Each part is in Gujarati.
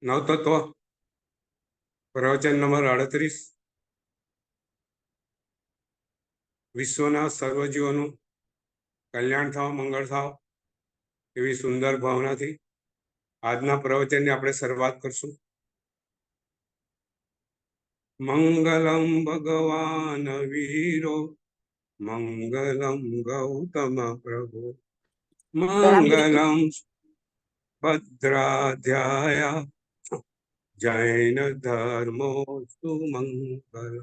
નવતત્વ પ્રવચન નંબર 38 વિશ્વના સર્વજીવોનું કલ્યાણ થાવ, મંગળ થાવ એવી સુંદર ભાવનાથી આજના પ્રવચનની આપણે શરૂઆત કરશું. મંગલમ ભગવાન વીરો મંગલમ ગૌતમ પ્રભુ મંગલમ ભદ્રાધ્યાય જૈન ધર્મો સુમંગલ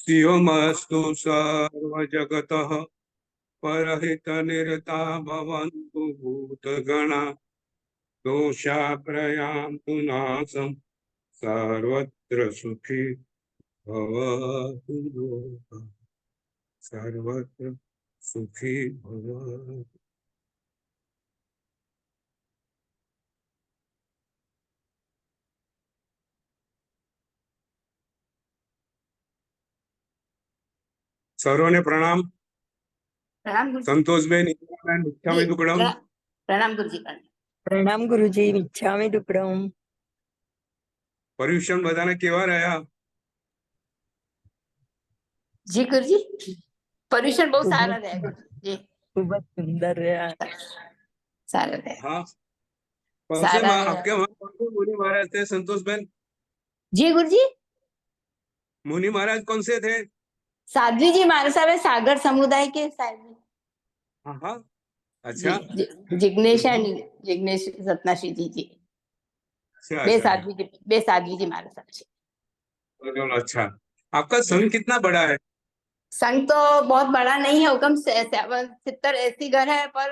શિવમસ્તુ સર્વ જગત પરહિત નિરતા ભવન્તુ ભૂતગણા દોષા પ્રયાન્તુ નાશમ સર્વત્ર સુખી ભવતુ લોકઃ. સર્વત્ર સુખી ભવતુ. સર્વને પ્રણામ. પ્રણામ ગુરુજી. સંતોષબેન, મિચ્છામી દુક્કડમ. પ્રણામ ગુરુજી. પ્રણામ ગુરુજી. મિચ્છામી દુક્કડમ. પર્યુષણ બધાને કેવા રહ્યા? જી ગુરુજી, પર્યુષણ બહુ સારા રહ્યા ગુરુજી. ખૂબ જ સુંદર રહ્યા. સારા રહ્યા. हाँ, सारा आपके वहाँ कौन से मुनि महाराज थे संतोष बहन? जी गुरुजी, मुनि महाराज कौन से थे? साध्वी जी मारे साहब है, सागर समुदाय के साध्वी. हाँ हाँ, अच्छा जिग्नेश एंड जिग्नेश सतनाशी जी. अच्छा बे अच्छा साध्वी जी मारे साहब છે. अच्छा, आपका संघ कितना बड़ा है? संघ तो बहुत बड़ा नहीं है, हुकम 70-80 घर है, पर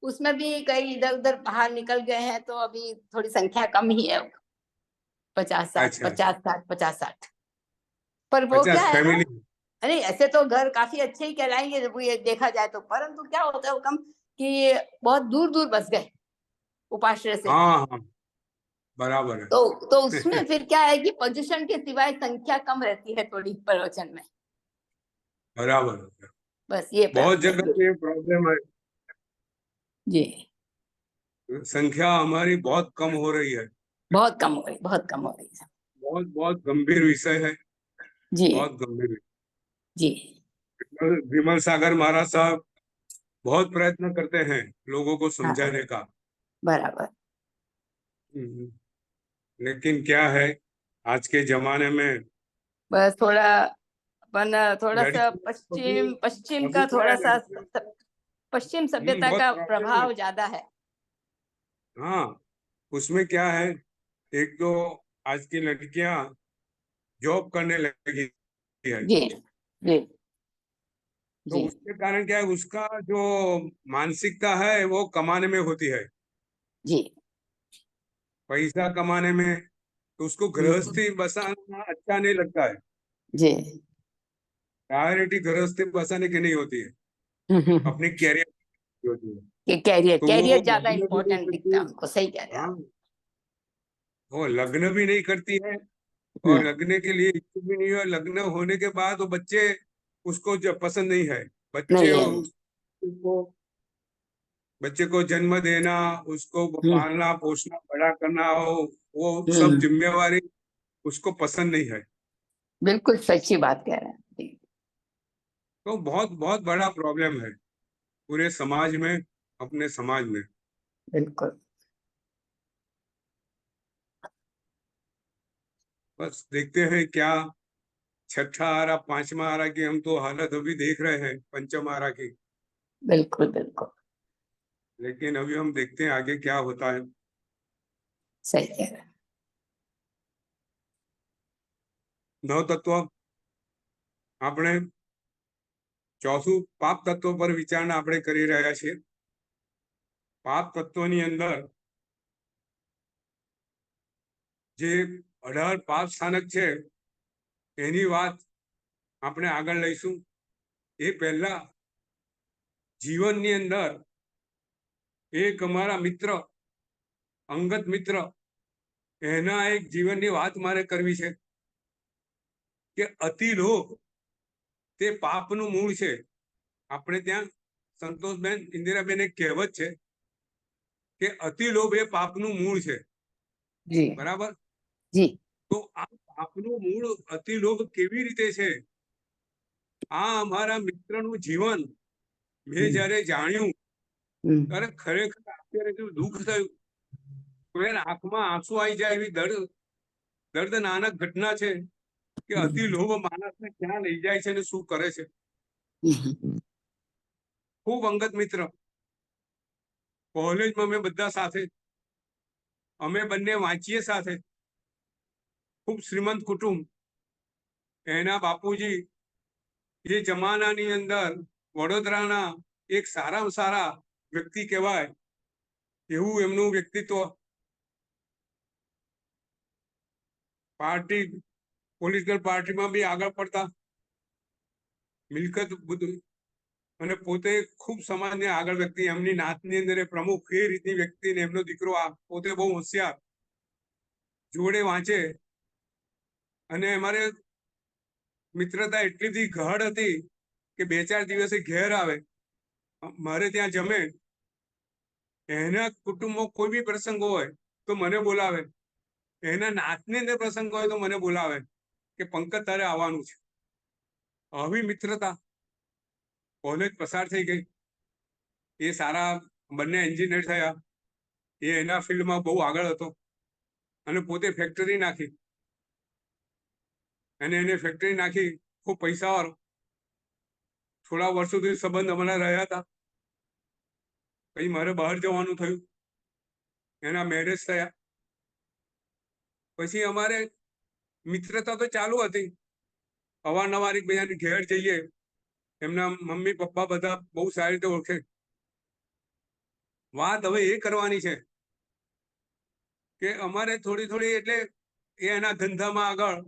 उसमें भी कई इधर उधर बाहर निकल गए हैं, तो अभी थोड़ी संख्या कम ही है. 50-60 पर वो क्या है ना, फैमिली. अरे ऐसे तो घर काफी अच्छे ही कहलाएंगे जब ये देखा जाए तो, परंतु क्या होता है हुकम कि बहुत दूर दूर बस गए उपाश्रय से. हाँ हाँ, बराबर है. तो उसमें फिर क्या है कि पोजीशन के सिवाय संख्या कम रहती है थोड़ी प्रवचन में. बराबर है. बस ये बहुत जगह पे प्रॉब्लम है, जी. संख्या हमारी बहुत कम हो रही है. बहुत कम हो रही है. बहुत बहुत गंभीर विषय है जी. बहुत गंभीर विषय. जी. विमल सागर महाराज साहब बहुत प्रयत्न करते हैं लोगों को समझाने का. बराबर. लेकिन क्या है, आज के जमाने में बस थोड़ा सा पश्चिम का थोड़ा सा पश्चिम सभ्यता का प्रभाव ज्यादा है. हाँ, उसमें क्या है, एक तो आज की लड़कियां जॉब करने लगी है. जी जी तो उसके कारण क्या है, उसका जो मानसिकता है वो कमाने में होती है. जी. पैसा कमाने में. तो उसको गृहस्थी बसाना अच्छा नहीं लगता है. जी. प्रायोरिटी गृहस्थी बसाने की नहीं होती है, अपनी कैरियर होती है. ये कैरियर तो कैरियर वो ज्यादा लग्न भी इम्पोर्टेंट नहीं दिखता है करती. हमको. सही कह रहे हैं हाँ, आप. वो लग्न भी नहीं करती है और लगने के लिए इच्छुक भी नहीं है. लग्न होने के बाद वो बच्चे उसको जो पसंद नहीं है. बच्चे को जन्म देना, उसको पालना पोषना बड़ा करना, वो सब जिम्मेवारी उसको पसंद नहीं है. बिल्कुल सच्ची बात कह रहे हैं. तो बहुत बहुत बड़ा प्रॉब्लम है पूरे समाज में, अपने समाज में. बिल्कुल. बस देखते हैं क्या छठा आरा पांचवा आरा की हम तो हालत अभी देख रहे हैं, पंचम आरा की. बिल्कुल बिल्कुल लेकिन अभी हम देखते हैं आगे क्या होता है. सही कह रहे हैं. नव तत्व આપણે ચોથું પાપ તત્વ પર વિચારણા આપણે કરી રહ્યા છીએ. પાપ તત્વની અંદર જે 18 પાપ સ્થાનક છે એની વાત આપણે આગળ લઈશું. એ પહેલા જીવનની અંદર એક અમારા મિત્ર, અંગત મિત્ર, એના એક જીવનની વાત મારે કરવી છે કે અતિ લોભ તે પાપનું મૂળ છે. આપણે ત્યાં સંતોષબેન, ઇન્દિરાબેન એક કહેવત છે કે અતિ લોભ એ પાપનું મૂળ છે. जी બરાબર. जी તો આ પાપનું મૂળ અતિલોભ કેવી રીતે છે? આ અમારા મિત્રનું જીવન મેં જયારે જાણ્યું ત્યારે ખરેખર આશ્ચર્ય થયું, દુઃખ થયું. કોઈને આંખમાં આંસુ આવી જાય એવી દર્દનાક ઘટના છે કે અતિ લોભ માણસને ક્યાં લઈ જાય છે ને શું કરે છે. ખૂબ અંગત મિત્ર, કોલેજમાં અમે બધા સાથે, અમે બંને વાંચીએ સાથે. ખૂબ શ્રીમંત કુટુંબ. એના બાપુજી એ જમાનાની અંદર વડોદરાના એક સારામાં સારા વ્યક્તિ કહેવાય એવું એમનું વ્યક્તિત્વ. પાર્ટી, પોલિટિકલ પાર્ટીમાં બી આગળ પડતા, મિલકત બધું, અને પોતે ખૂબ સમાજને આગળ વ્યક્તિ. એમની નાતની અંદર એ પ્રમુખ એ રીતની વ્યક્તિ ને એમનો દીકરો આ પોતે બહુ હોશિયાર, જોડે વાંચે. અને અમારે મિત્રતા એટલી બધી ગાઢ હતી કે 2-4 દિવસે ઘેર આવે, મારે ત્યાં જમે. એના કુટુંબમાં કોઈ બી પ્રસંગ હોય તો મને બોલાવે, એના નાતની અંદર પ્રસંગ હોય તો મને બોલાવે કે પંકજ તારે આવવાનું છે. આવી મિત્રતા. કોલેજ પસાર થઈ ગઈ, એ સારા બંને એન્જિનિયર થયા. એ એના ફિલ્ડમાં બહુ આગળ હતો અને પોતે ફેક્ટરી નાખી, અને એને ફેક્ટરી નાખી, ખૂબ પૈસાવાળો. થોડા વર્ષો સુધી સંબંધ અમારા રહ્યા હતા. પછી મારે બહાર જવાનું થયું, એના મેરેજ થયા. પછી અમારે મિત્રતા તો ચાલુ હતી, અવારનવાર એકબીજાની ઘેર જઈએ. એમના મમ્મી પપ્પા બધા બહુ સારી રીતે ઓળખે. વાત હવે એ કરવાની છે કે અમારે થોડી થોડી, એટલે એ એના ધંધામાં આગળ,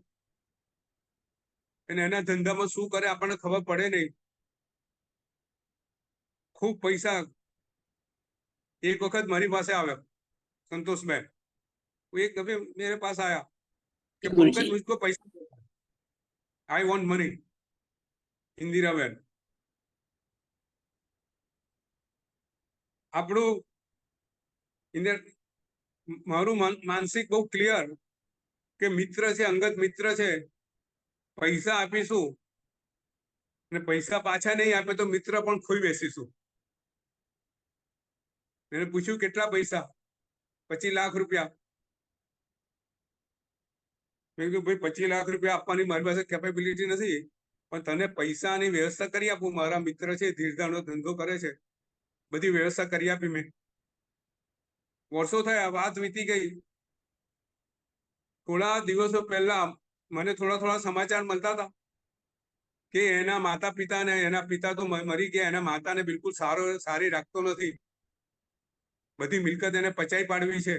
અને એના ધંધામાં શું કરે આપણને ખબર પડે નહીં. ખૂબ પૈસા. એક વખત મારી પાસે આવ્યો संतोष भाई, वो एक दफे मेरे पास आया कि गुरु पंकज जी मुझको पैसा, आई वॉन्ट मनी. इंदिरा बहन, આપણું મારું માનસિક બહુ ક્લિયર કે મિત્ર છે, અંગત મિત્ર છે, પૈસા આપીશું અને પૈસા પાછા નહીં આપે તો મિત્ર પણ ખોઈ બેસીશું. એને પૂછ્યું કેટલા પૈસા? 25 લાખ રૂપિયા. મેં કીધું ભાઈ 25 લાખ રૂપિયા આપવાની મારી પાસે કેપેબિલિટી નથી, પણ તને પૈસાની વ્યવસ્થા કરી આપું. મારા મિત્ર છે, ધીરધારનો ધંધો કરે છે, બધી વ્યવસ્થા કરી આપી મેં. વર્ષો થયા, વાત વીતી ગઈ. થોડા દિવસો પહેલા મને થોડા સમાચાર મળતા હતા કે એના માતા પિતા ને, એના પિતા તો મરી ગયા, એના માતાને બિલકુલ સારી રાખતો નથી, બધી મિલકત એને પચાઈ પાડવી છે,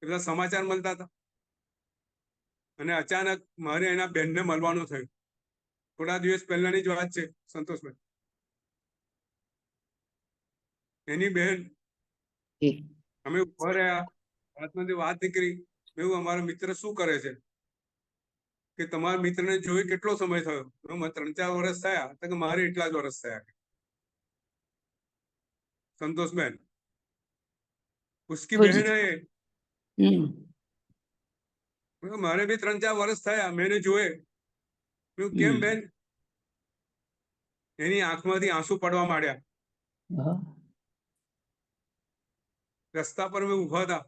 એ બધા સમાચાર મળતા હતા. અને અચાનક મારે એના બહેનને મળવાનું થયું. થોડા દિવસ પહેલાની જ વાત છે સંતોષભાઈ. એની બહેન, અમે ઉભા રહ્યા, વાતમાંથી વાત નીકળી. એવું અમારો મિત્ર શું કરે છે? કે તમારા મિત્રને જોઈ કેટલો સમય થયો? 3-4 વર્ષ થયા. તો કે મારે એટલા જ વર્ષ થયા. संतोष बहन, उसकी बहन है ये. મારે भी 3-4 વર્ષ થયા, મેને જોયે. કેમ બેન? એની આંખમાંથી આંસુ પડવા માંડ્યા. રસ્તા પર મેં ઉભા હતા,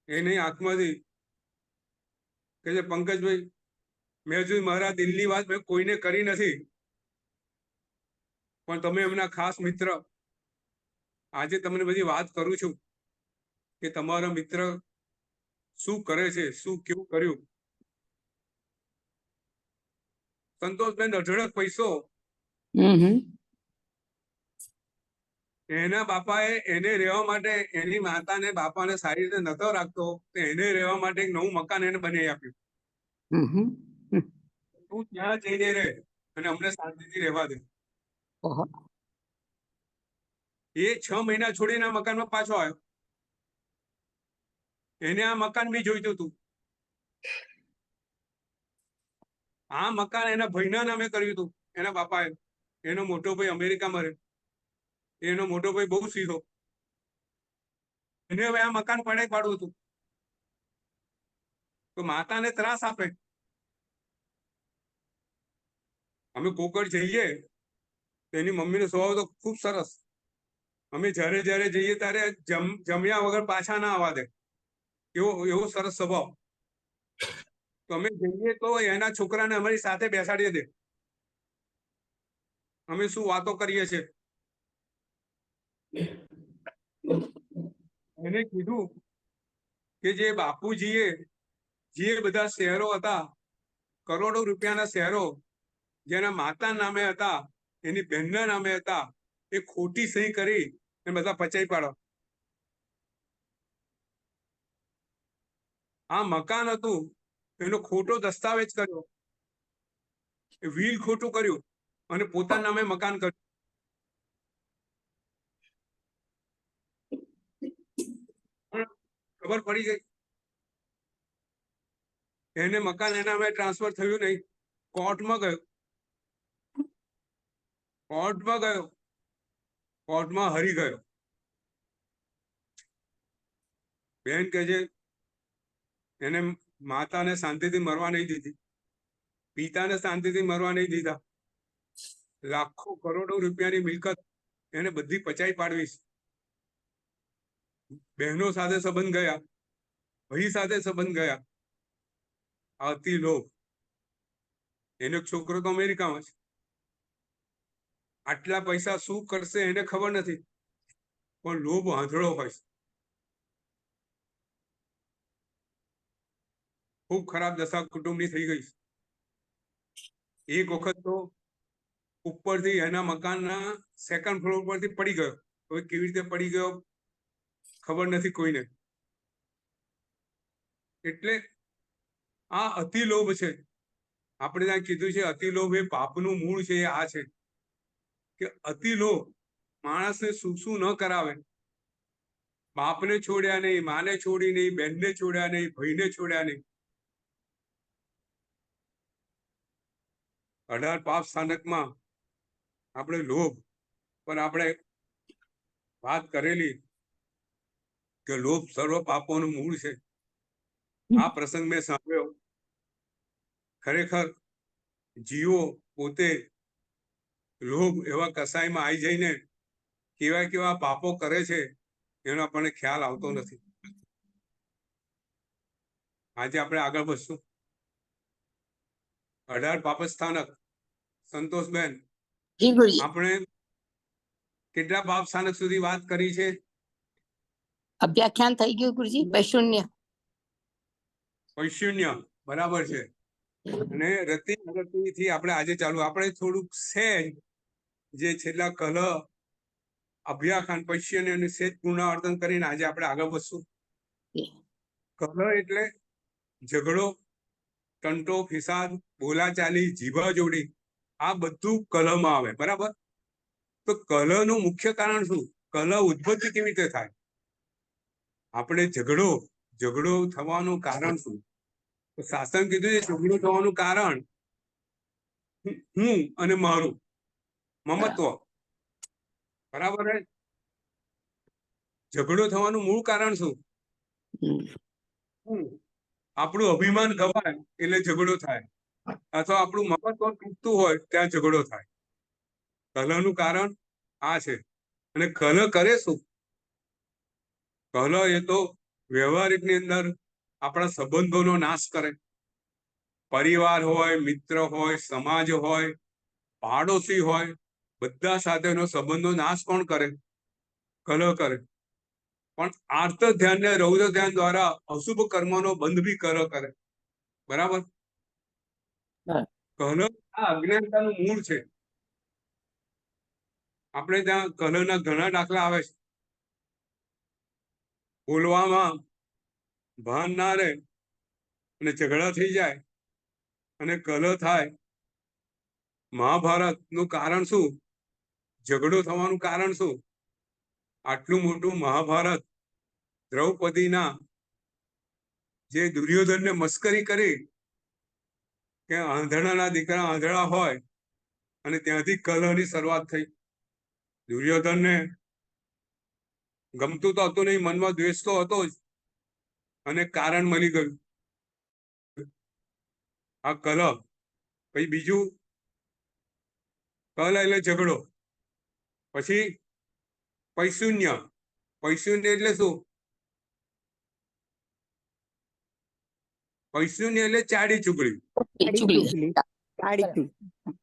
એની આંખમાંથી કે છે પંકજભાઈ, મેં હજુ મારા દિલની વાત મેં કોઈને કરી નથી, પણ તમે એમના ખાસ મિત્ર, આજે તમને બધી વાત કરું છું કે તમારો મિત્ર શું કરે છે, શું કેવું કર્યું. સંતોષબેન, અઢળક પૈસો એના બાપાએ એને રહેવા માટે, એની માતાને બાપાને સારી રીતે નતો રાખતો, તો એને રહેવા માટે એક નવું મકાન એને બનાવી આપ્યું. તું ત્યાં જઈને રહે અને અમને શાંતિથી રહેવા દે. એ 6 મહિના છોડીને આ મકાનમાં પાછો આવ્યો. એને આ મકાન બી જોઈતું હતું. આ મકાન એના ભાઈના નામે કર્યું હતું, એના બાપાએ. એનો મોટો ભાઈ અમેરિકામાં રહે, એનો મોટો ભાઈ બહુ સીધો. એને હવે આ મકાન પડાઈ પાડવું હતું, તો માતાને ત્રાસ આપે. અમે કોકડ જઈએ તો એની મમ્મીનો સ્વભાવ તો ખૂબ સરસ. અમે જ્યારે જ્યારે જઈએ ત્યારે જમ્યા વગર પાછા ના આવવા દે, એવો સરસ સ્વભાવ. તો અમે જઈએ તો એના છોકરાને અમારી સાથે બેસાડી દે. અમે શું વાતો કરીએ છીએ. એને કીધું કે જે બાપુજીએ જે બધા શહેરો હતા, કરોડો રૂપિયાના શહેરો જેના માતા નામે હતા, એની બહેનના નામે હતા, એ ખોટી સહી કરી એ બધા પચાઈ પાડો. આ મકાન હતું એનો ખોટો દસ્તાવેજ કર્યો, વીલ ખોટું કર્યું અને પોતાના નામે મકાન કર્યું. ખબર પડી ગઈ એને મકાન એના નામે ટ્રાન્સફર થયું નહીં. કોર્ટમાં ગયો, કોર્ટમાં હારી ગયો. બેન કહે છે એને માતાને શાંતિથી મરવા નહીં દીધી, પિતાને શાંતિથી મરવા નહીં દીધા. લાખો કરોડો રૂપિયાની મિલકત એને બધી પચાઈ પાડવી. બહેનો સાથે સંબંધ ગયા, ભાઈ સાથે સંબંધ ગયા. અતિ લોભ. એનો છોકરો તો અમેરિકામાં છે. આટલા પૈસા શું કરશે એને ખબર નથી, પણ લોભ આંધળો હોય. ખૂબ ખરાબ દશા કુટુંબની થઈ ગઈ. એક વખત તો ઉપરથી એના મકાનના સેકન્ડ ફ્લોર પરથી પડી ગયો. હવે કેવી રીતે પડી ગયો ખબર નથી કોઈને. એટલે આ અતિ લોભ છે. આપણે ત્યાં કીધું છે અતિ લોભ એ પાપનું મૂળ છે. એ આ છે કે અતિ લોભ માણસને શું ન કરાવે. બાપને છોડ્યા નહીં, માને છોડી નહીં, બહેનને છોડ્યા નહીં, ભાઈને છોડ્યા નહીં. 18 પાપ સ્થાનકમાં આપણે લોભ પર આપણે વાત કરેલી કે લોભ સર્વ પાપોનું મૂળ છે. આ પ્રસંગ મેં સાંભળ્યો. ખરેખર જીવો પોતે લોભ એવા કસાયમાં આવી જઈને કેવા કેવા પાપો કરે છે એનો આપણને ખ્યાલ આવતો નથી. આજે આપણે આગળ વધશું. 18 પાપ સ્થાનક. સંતોષબેન, જી ગુરુજી. આપણે કેટલા પાપ સ્થાનક સુધી વાત કરી છે? અભ્યાખ્યાન થઈ ગયું ગુરુજી. વૈશુન્ય. વૈશુન્ય બરાબર છે. અને રતિ થી આપણે આજે ચાલુ. આપણે થોડુંક સહેજ જે છેલ્લા કલહ અભ્યાખ્યાન પૈશ્યને અને સહેજ પુનરાવર્તન કરીને આજે આપણે આગળ વધશું. કલહ એટલે ઝઘડો, ટંટો, ફિસાદ, બોલાચાલી, જીભા જોડી, આ બધું કલહમાં આવે. બરાબર? તો કલહનું મુખ્ય કારણ શું? કલહ ઉત્પત્તિ કેવી રીતે થાય? આપણે ઝઘડો થવાનું કારણ શું? તો શાસન કીધું છે ઝઘડો થવાનું કારણ હું અને મારું મમત્વ. બરાબર? ઝઘડો થવાનું મૂળ કારણ શું? આપણું અભિમાન ગવાય એટલે ઝઘડો થાય, અથવા આપણું મમત્વ તૂટતું હોય ત્યાં ઝઘડો થાય. કલહનું કારણ આ છે. અને કલહ કરે શું? કલહ એ તો વ્યવહારિકની અંદર આપણા સંબંધોનો નાશ કરે. પરિવાર હોય, મિત્ર હોય, સમાજ હોય, પાડોશી હોય, બધા સાથેનો સંબંધનો નાશ કોણ કરે? કલહ કરે. પણ આર્ત ધ્યાન ને રૌદ્ર ધ્યાન દ્વારા અશુભ કર્મનો બંધ બી કલહ કરે. બરાબર? કલહ આ અજ્ઞાનતાનું મૂળ છે. આપણે ત્યાં કલહના ઘણા દાખલા આવે છે. બોલવામાં ભાન ના રહે અને ઝઘડા થઈ જાય અને કલહ થાય. મહાભારતનું કારણ શું? ઝઘડો થવાનું કારણ શું? આટલું મોટું મહાભારત દ્રૌપદીના જે દુર્યોધનને મસ્કરી કરી કે આંધળાના દીકરા આંધળા હોય, અને ત્યાંથી કલહની શરૂઆત થઈ. દુર્યોધનને ગમતું તો હતું નહીં, મનમાં દ્વેષ તો હતો જ, અને કારણ મળી ગયું આ કલહ. પછી બીજું કલહ એટલે ઝઘડો. પછી પૈશૂન્ય. પૈશૂન્ય એટલે શું? પૈશૂન્ય એટલે ચાડી ચુગડી. ચૂગલી કાળી ચૂગલી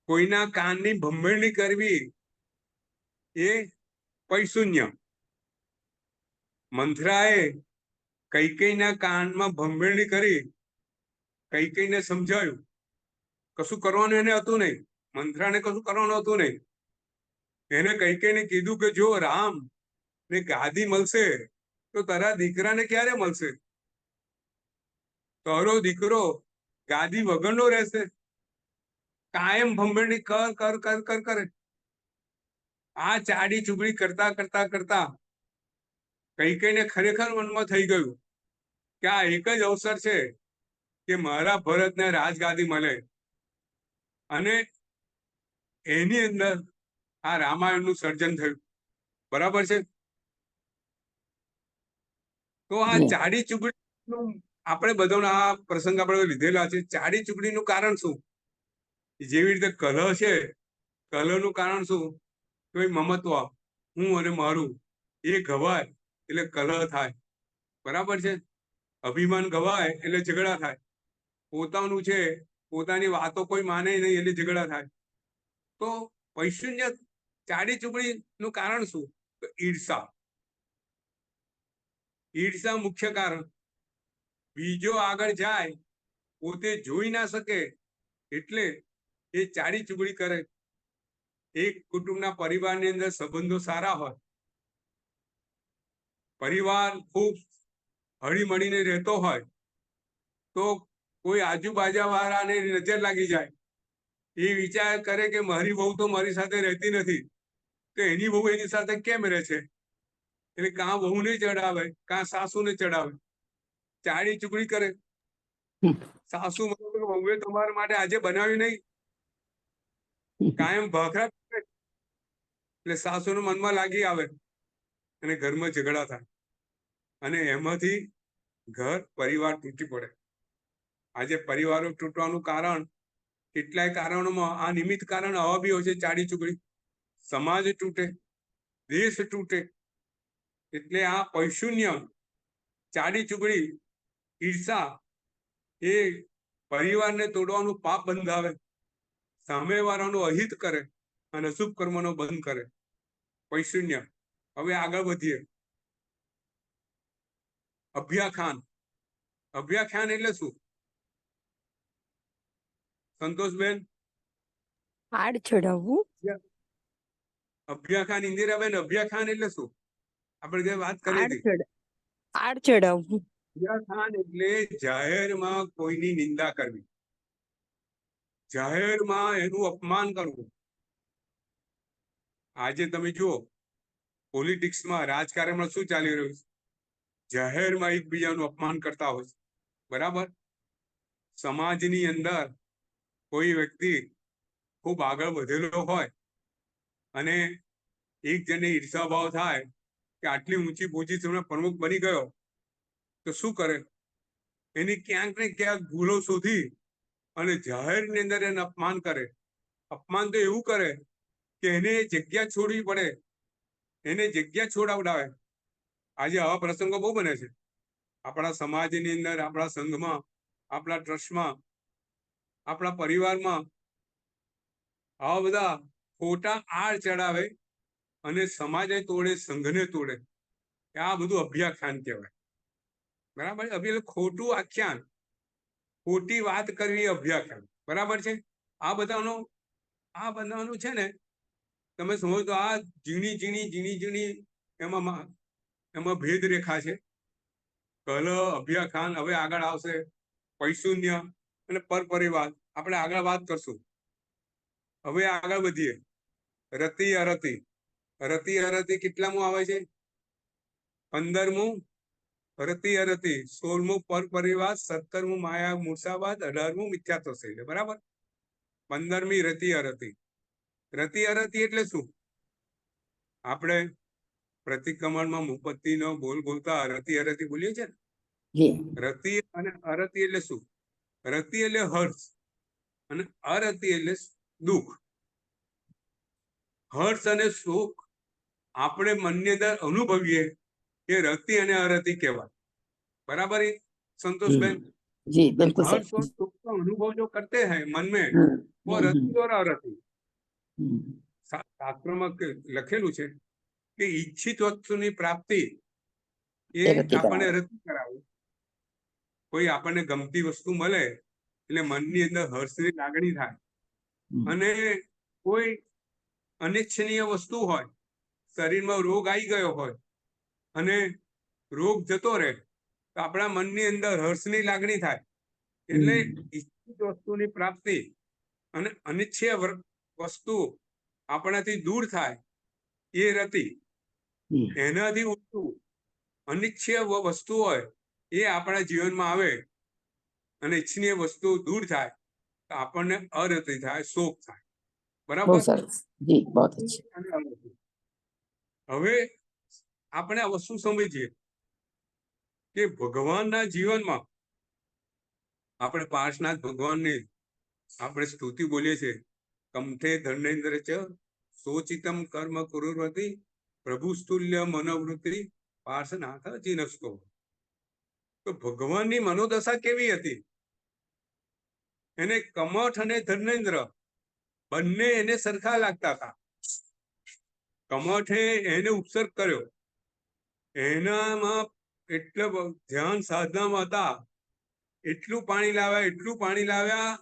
કોઈના કાનની ભંભેરણી કરવી એ પૈશૂન્ય. મંથરાએ કૈકેયીના કાનમાં ભંભેરણી કરી, કૈકેયીને સમજાયું. કશું કરવાનું એને હતું નહીં, મંથરાને કશું કરવાનું હતું નહીં. એને કૈકેયીને કીધું કે જો રામ ને ગાદી મળશે તો તારા દીકરાને ક્યારે મળશે? તારો દીકરો ગાદી વગરનો રહેશે. કાયમ ભંભેરણી કર કર કર કર કરે. આ ચાડી ચુગડી કરતા કરતા કરતા કૈકેયીને ખરેખર મનમાં થઈ ગયું કે આ એક જ અવસર છે કે મારા ભરતને રાજગાદી મળે, અને એની અંદર આ રામાયણનું સર્જન થયું. બરાબર છે? તો આ ચાડી ચુગડીનું આપણે બધાના આ પ્રસંગ આપણે લીધેલા છે. ચાડી ચુગડીનું કારણ શું? જેવી રીતે કલહ છે, કલહનું કારણ શું? તો એ મમત્વ, હું અને મારું એ ગવાય એટલે કલહ થાય. બરાબર છે? અભિમાન ગવાય એટલે ઝઘડા થાય. પોતાનું છે, પોતાની વાતો કોઈ માને નહીં એટલે ઝઘડા થાય. તો પૈશુન્ય ચાડી ચુગડી નું કારણ શું? તો ઈર્ષા. ઈર્ષા મુખ્ય કારણ. બીજો આગળ જાય, પોતે જોઈ ના શકે એટલે એ ચાડી ચુગડી કરે. એક કુટુંબના પરિવારની અંદર સંબંધો સારા હોય, પરિવાર ખૂબ હળી મળીને રહેતો હોય, તો કોઈ આજુબાજુ વાળાને નજર લાગી જાય, એ વિચાર કરે કે મારી વહુ તો મારી સાથે રહેતી નથી, તો એની વહુ એની સાથે કેમ રહે છે? એટલે કાં વહુને ચડાવે, કાં સાસુને ચડાવે, ચાડી ચુગડી કરે. સાસુ વહુએ તમારા માટે આજે બનાવ્યું નહીં, કાયમ ભાખરા, એટલે સાસુના મનમાં લાગી આવે અને ઘરમાં ઝઘડા થાય, અને એમાંથી ઘર પરિવાર તૂટી પડે. આજે પરિવારો તૂટવાનું કારણ, કેટલાય કારણોમાં આ નિમિત્ત કારણ આવા બી હોય છે. ચાડી ચુગડી, સમાજ તૂટે, દેશ તૂટે. એટલે આ પૈશુન્ય, ચાડી ચુગડી, ઈર્ષા એ પરિવારને તોડવાનું પાપ બંધાવે, સામેવાળાનું અહિત કરે અને અશુભ કર્મનો બંધ કરે. પૈશુન્ય. હવે આગળ વધીએ. અભ્યાખાન. અભ્યાખ્યાન એટલે શું સંતોષબેન? આડ ચડાવવું અભ્યાખાન, ઇન્દિરાબેન, અભ્યાખાન એટલે શું? આપણે જે વાત કરી હતી, આડ ચડાવવું અભ્યાખાન એટલે જાહેરમાં કોઈની નિંદા કરવી, જાહેરમાં એનું અપમાન કરવું. આજે તમે જુઓ પોલિટિક્સમાં, રાજકારણમાં શું ચાલી રહ્યું છે? જાહેરમાં એકબીજાનું અપમાન કરતા હોય છે. બરાબર? સમાજની અંદર કોઈ વ્યક્તિ ખૂબ આગળ વધેલો હોય અને એક જણને ઈર્ષાભાવ થાય કે આટલી ઊંચી પોઝિશનમાં પ્રમુખ બની ગયો, તો શું કરે? એની ક્યાંક ને ક્યાંક ભૂલો શોધી અને જાહેરની અંદર એને અપમાન કરે. અપમાન તો એવું કરે કે એને જગ્યા છોડવી પડે, એને જગ્યા છોડાવડાવે. આજે આવા પ્રસંગો બહુ બને છે આપણા સમાજની અંદર, આપણા સંઘમાં, આપણા ટ્રસ્ટમાં, આપણા પરિવારમાં. આવા બધા ખોટા આડ ચડાવે અને સમાજે તોડે, સંઘને તોડે. આ બધું અભ્યાખ્યાન કહેવાય. બરાબર? એટલે ખોટું આખ્યાન, ખોટી વાત કરવી અભ્યાખ્યાન. બરાબર છે? આ બધાનું છે ને, તમે સમજો તો આ ઝીણી ઝીણી એમાં ભેદ રેખા છે. કલહ, અભ્યાખાન, હવે આગળ આવશે પૈશુન્ય અને પરપરિવાર. આપણે આગળ વાત કરશું. હવે આગળ વધીએ. રતિ અરતિ. રતિ અરતિ કેટલામું આવે છે? 15મું રતિ અરતિ, 16મું પરપરિવાર, 17મું માયા મૂર્છાવાદ, 18મું મિથ્યાત્વ શૈલી. બરાબર? 15મી રતિ અરતિ. રતિ અરતિ એટલે શું? આપણે પ્રતિક્રમણમાં મુપત્તિનો બોલ બોલતા રતિ અરતિ બોલીએ છે ને, जी રતિ અને અરતિ એટલે શું? રતિ એટલે હર્ષ અને અરતિ એટલે દુઃખ. હર્ષ અને સુખ આપણે મનની અંદર અનુભવીએ એ રતિ અને અરતિ કહેવાય. બરાબર है संतोष बहन? जी बिल्कुल हर्ष और सही सुख का अनुभव जो करते हैं मन में वो रति और अरति. શાસ્ત્રમાં લખેલું છે કે ઈચ્છિત વસ્તુની પ્રાપ્તિ એ એ રતિ આપણને કરાવે. રતિ કરાવે. કોઈ આપણને ગમતી વસ્તુ મળે એટલે મનની અંદર હર્ષની લાગણી થાય, અને કોઈ અનિચ્છનીય વસ્તુ હોય, શરીરમાં રોગ આવી ગયો હોય અને રોગ જતો રહે તો આપણા મનની અંદર હર્ષની લાગણી થાય. એટલે ઈચ્છિત વસ્તુની પ્રાપ્તિ અને અનિચ્છનીય વસ્તુ આપણાથી દૂર થાય એ રતિ. એનાથી ઉલટું અનિચ્છનીય વસ્તુ હોય એ આપણા જીવનમાં આવે અને ઈચ્છનીય વસ્તુ દૂર થાય તો આપણને અરતિ થાય, શોક થાય. બરાબર? बहुत सरस जी बहुत अच्छे અને અરતિ. હવે આપણે આ વસ્તુ સમજીએ કે ભગવાનના જીવનમાં આપણે પાર્શનાથ ભગવાનની આપણે સ્તુતિ બોલીએ છીએ, કંઠે ધર્મેન્દ્ર ચ સોચિતમ કર્મ કુરુર્વતી પ્રભુ સ્તુલ્ય મનોવૃત્તિ પાર્શનાથ જીનસ્તો. તો ભગવાનની મનોદશા કેવી હતી? એને કમઠ અને ધર્મેન્દ્ર બંને એને સરખા લાગતા હતા. કમઠે એને ઉપસર્ગ કર્યો, એનામાં એટલે ધ્યાન સાધનામાં હતા, એટલું પાણી લાવ્યા,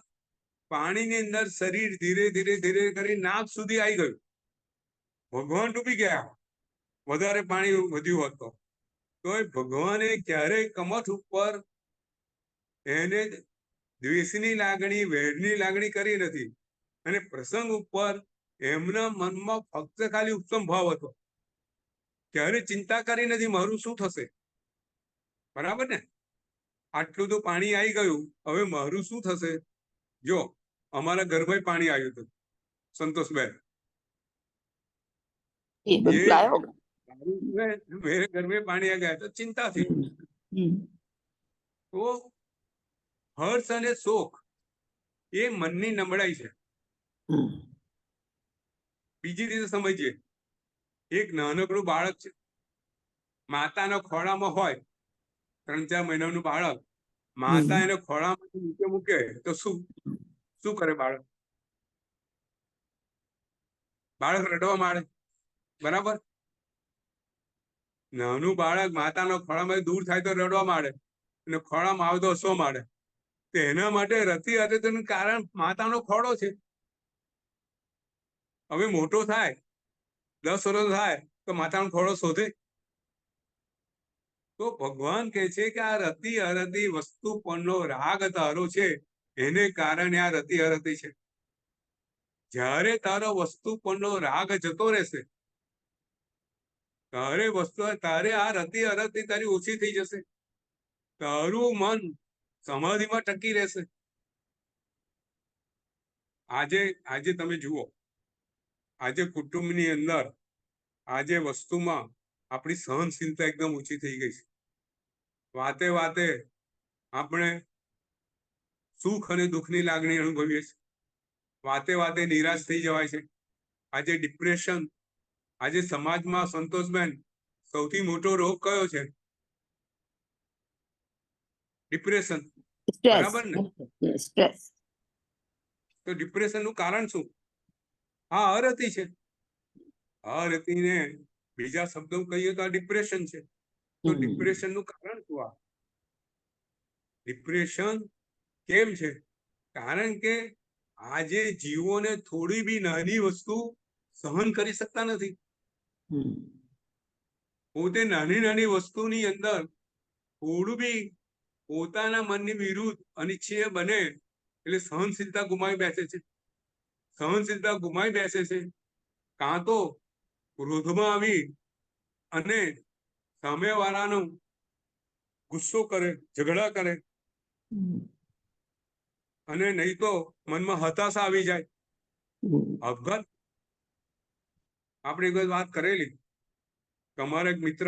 પાણીની અંદર શરીર ધીરે ધીરે ધીરે કરી નાક સુધી આવી ગયું. ભગવાન ડૂબી ગયા, વધારે પાણી વધ્યું હોત તો ભગવાને ક્યારેય કમઠ ઉપર એને દ્વેષની લાગણી, વેરની લાગણી કરી નથી. અને પ્રસંગ ઉપર એમના મનમાં ફક્ત ખાલી ઉત્તમ ભાવ હતો. ક્યારે ચિંતા કરી નથી મારું શું થશે. બરાબર ને? આટલું તો પાણી આવી ગયું, હવે મારું શું થશે? જો અમારા ઘરમાં પાણી આવ્યું હતું સંતોષબેન, जी बिल्कुल आया होगा मेरे घर में पानी आ गया तो चिंता थी. તો હર્ષ અને શોક એ મનની નબળાઈ છે. બીજી રીતે સમજીએ, એક નાનકડું બાળક છે, માતાના ખોળામાં હોય, 3-4 મહિનાનું બાળક, માતા એને ખોળામાંથી નીચે મૂકે તો શું કરે બાળક? બાળક રડવા માંડે. બરાબર? નાનું બાળક માતાના ખોળામાંથી દૂર થાય તો રડવા માંડે, અને ખોળામાં આવે તો હસવા માંડે. તો એના માટે રતિ અરતિનું કારણ માતાનો ખોળો છે. હવે મોટો થાય, 10 વર્ષ થાય તો માતાનો ખોળો શોધે. તો ભગવાન કહે છે કે આ રતિ અરતિ વસ્તુ પરનો રાગ તારો છે, એને કારણે આ રતિ અરતિ છે. જ્યારે તારો વસ્તુ પરનો રાગ જતો રહેશે તારે આ રતિ અરતિ તારી ઓછી થઈ જશે, તારું મન સમાધિમાં ટકી રહેશે. આજે તમે જુઓ, આજે કુટુંબની અંદર આજે વસ્તુમાં આપણી સહનશીલતા એકદમ ઓછી થઈ ગઈ છે. વાતે આપણે સુખ અને દુઃખની લાગણી અનુભવીએ છીએ. વાતે નિરાશ થઈ જવાય છે. આજે ડિપ્રેશન, આજે સમાજમાં સંતોષબેન સૌથી મોટો રોગ કયો છે? ડિપ્રેશન. स्ट्रेस બરાબર ને? स्ट्रेस તો ડિપ્રેશન નું કારણ શું? હા, અરતિ છે. અરતિને બીજા શબ્દો કહીએ તો આ ડિપ્રેશન છે. તો ડિપ્રેશન નું કારણ શું? આ ડિપ્રેશન કેમ છે? કારણ કે આજે જીવોને થોડી બી નાની વસ્તુ સહન કરી શકતા નથી. પોતે નાની વસ્તુની અંદર થોડું બી પોતાના મનની વિરુદ્ધ અનિચ્છનીય બને એટલે સહનશીલતા ગુમાવી બેસે છે. કાં તો ક્રોધમાં આવી અને સામેવાળાનો ગુસ્સો કરે, ઝઘડા કરે, અને નહીં તો મનમાં હતાશા આવી જાય, અપઘાત. આપણે એક વાત કરેલી તમારા એક મિત્ર,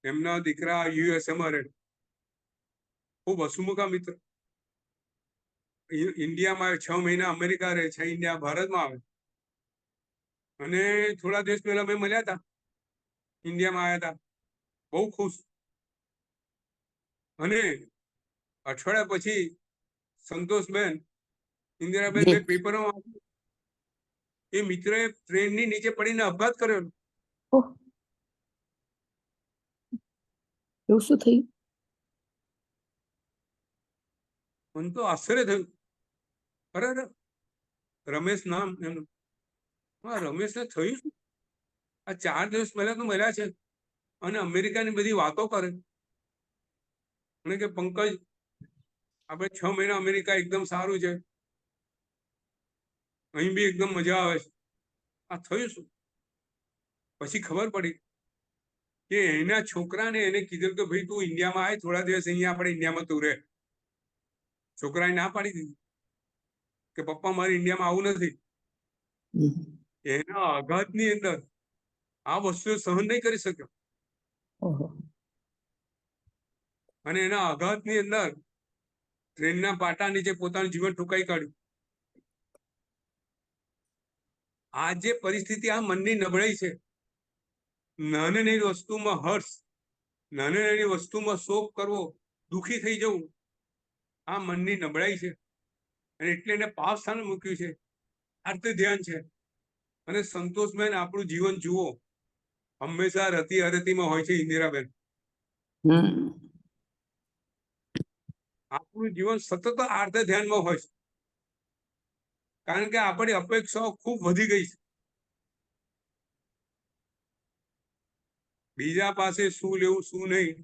એમના દીકરા યુએસએમાં રહે, ખૂબ હસમુખા મિત્ર. ઇન્ડિયામાં 6 મહિના અમેરિકા રહે, 6 ઇન્ડિયા ભારતમાં આવે. અને થોડા દિવસ પહેલા મેં મળ્યા હતા, ઇન્ડિયામાં આવ્યા હતા, બહુ ખુશ. અને અઠવાડિયા પછી સંતોષબેન, ઇન્દિરાબેન, મેં પેપરમાં વાંચ્યું, એ મિત્રએ ટ્રેનની નીચે પડીને અપઘાત કર્યો. એવું શું થયું? મને તો આશ્ચર્ય થયું. અરે રમેશ નામ એમનું. હા, રમેશને થયું શું? આ 4 દિવસ પહેલા તો મળ્યા છે અને અમેરિકાની બધી વાતો કરે. અને કે પંકજ, આપણે 6 મહિના અમેરિકા એકદમ સારું છે, અહીં બી એકદમ મજા આવે છે. આ થયું શું? પછી ખબર પડી કે એના છોકરાને એને કીધું કે ભાઈ તું ઇન્ડિયામાં આય, થોડા દિવસ અહીંયા આપણે ઇન્ડિયામાં તું રહે. છોકરાએ ના પાડી દીધી કે પપ્પા મારે ઇન્ડિયામાં આવું નથી. એના આઘાતની અંદર આ વસ્તુ સહન નહીં કરી શક્યો અને એના આઘાતની અંદર ટ્રેનના પાટા નીચે પોતાનું જીવન ટૂંકાઈ કાઢ્યું. આ જે પરિસ્થિતિ, આ મનની નબળાઈ છે. નાની નાની વસ્તુમાં હર્ષ, નાની નાની વસ્તુમાં શોક કરવો, દુઃખી થઈ જવું, આ મનની નબળાઈ છે. અને એટલે એને પાપ સ્થાને મૂક્યું છે. આર્ત ધ્યાન છે. અને સંતોષબેન, આપણું જીવન જુઓ, હંમેશા રતિ અરતિમાં હોય છે. ઇન્દિરાબેન, આપણું જીવન સતત આર્ત ધ્યાનમાં હોય છે. કારણ કે આપણી અપેક્ષાઓ ખૂબ વધી ગઈ છે. બીજા પાસે શું લેવું, શું નહીં,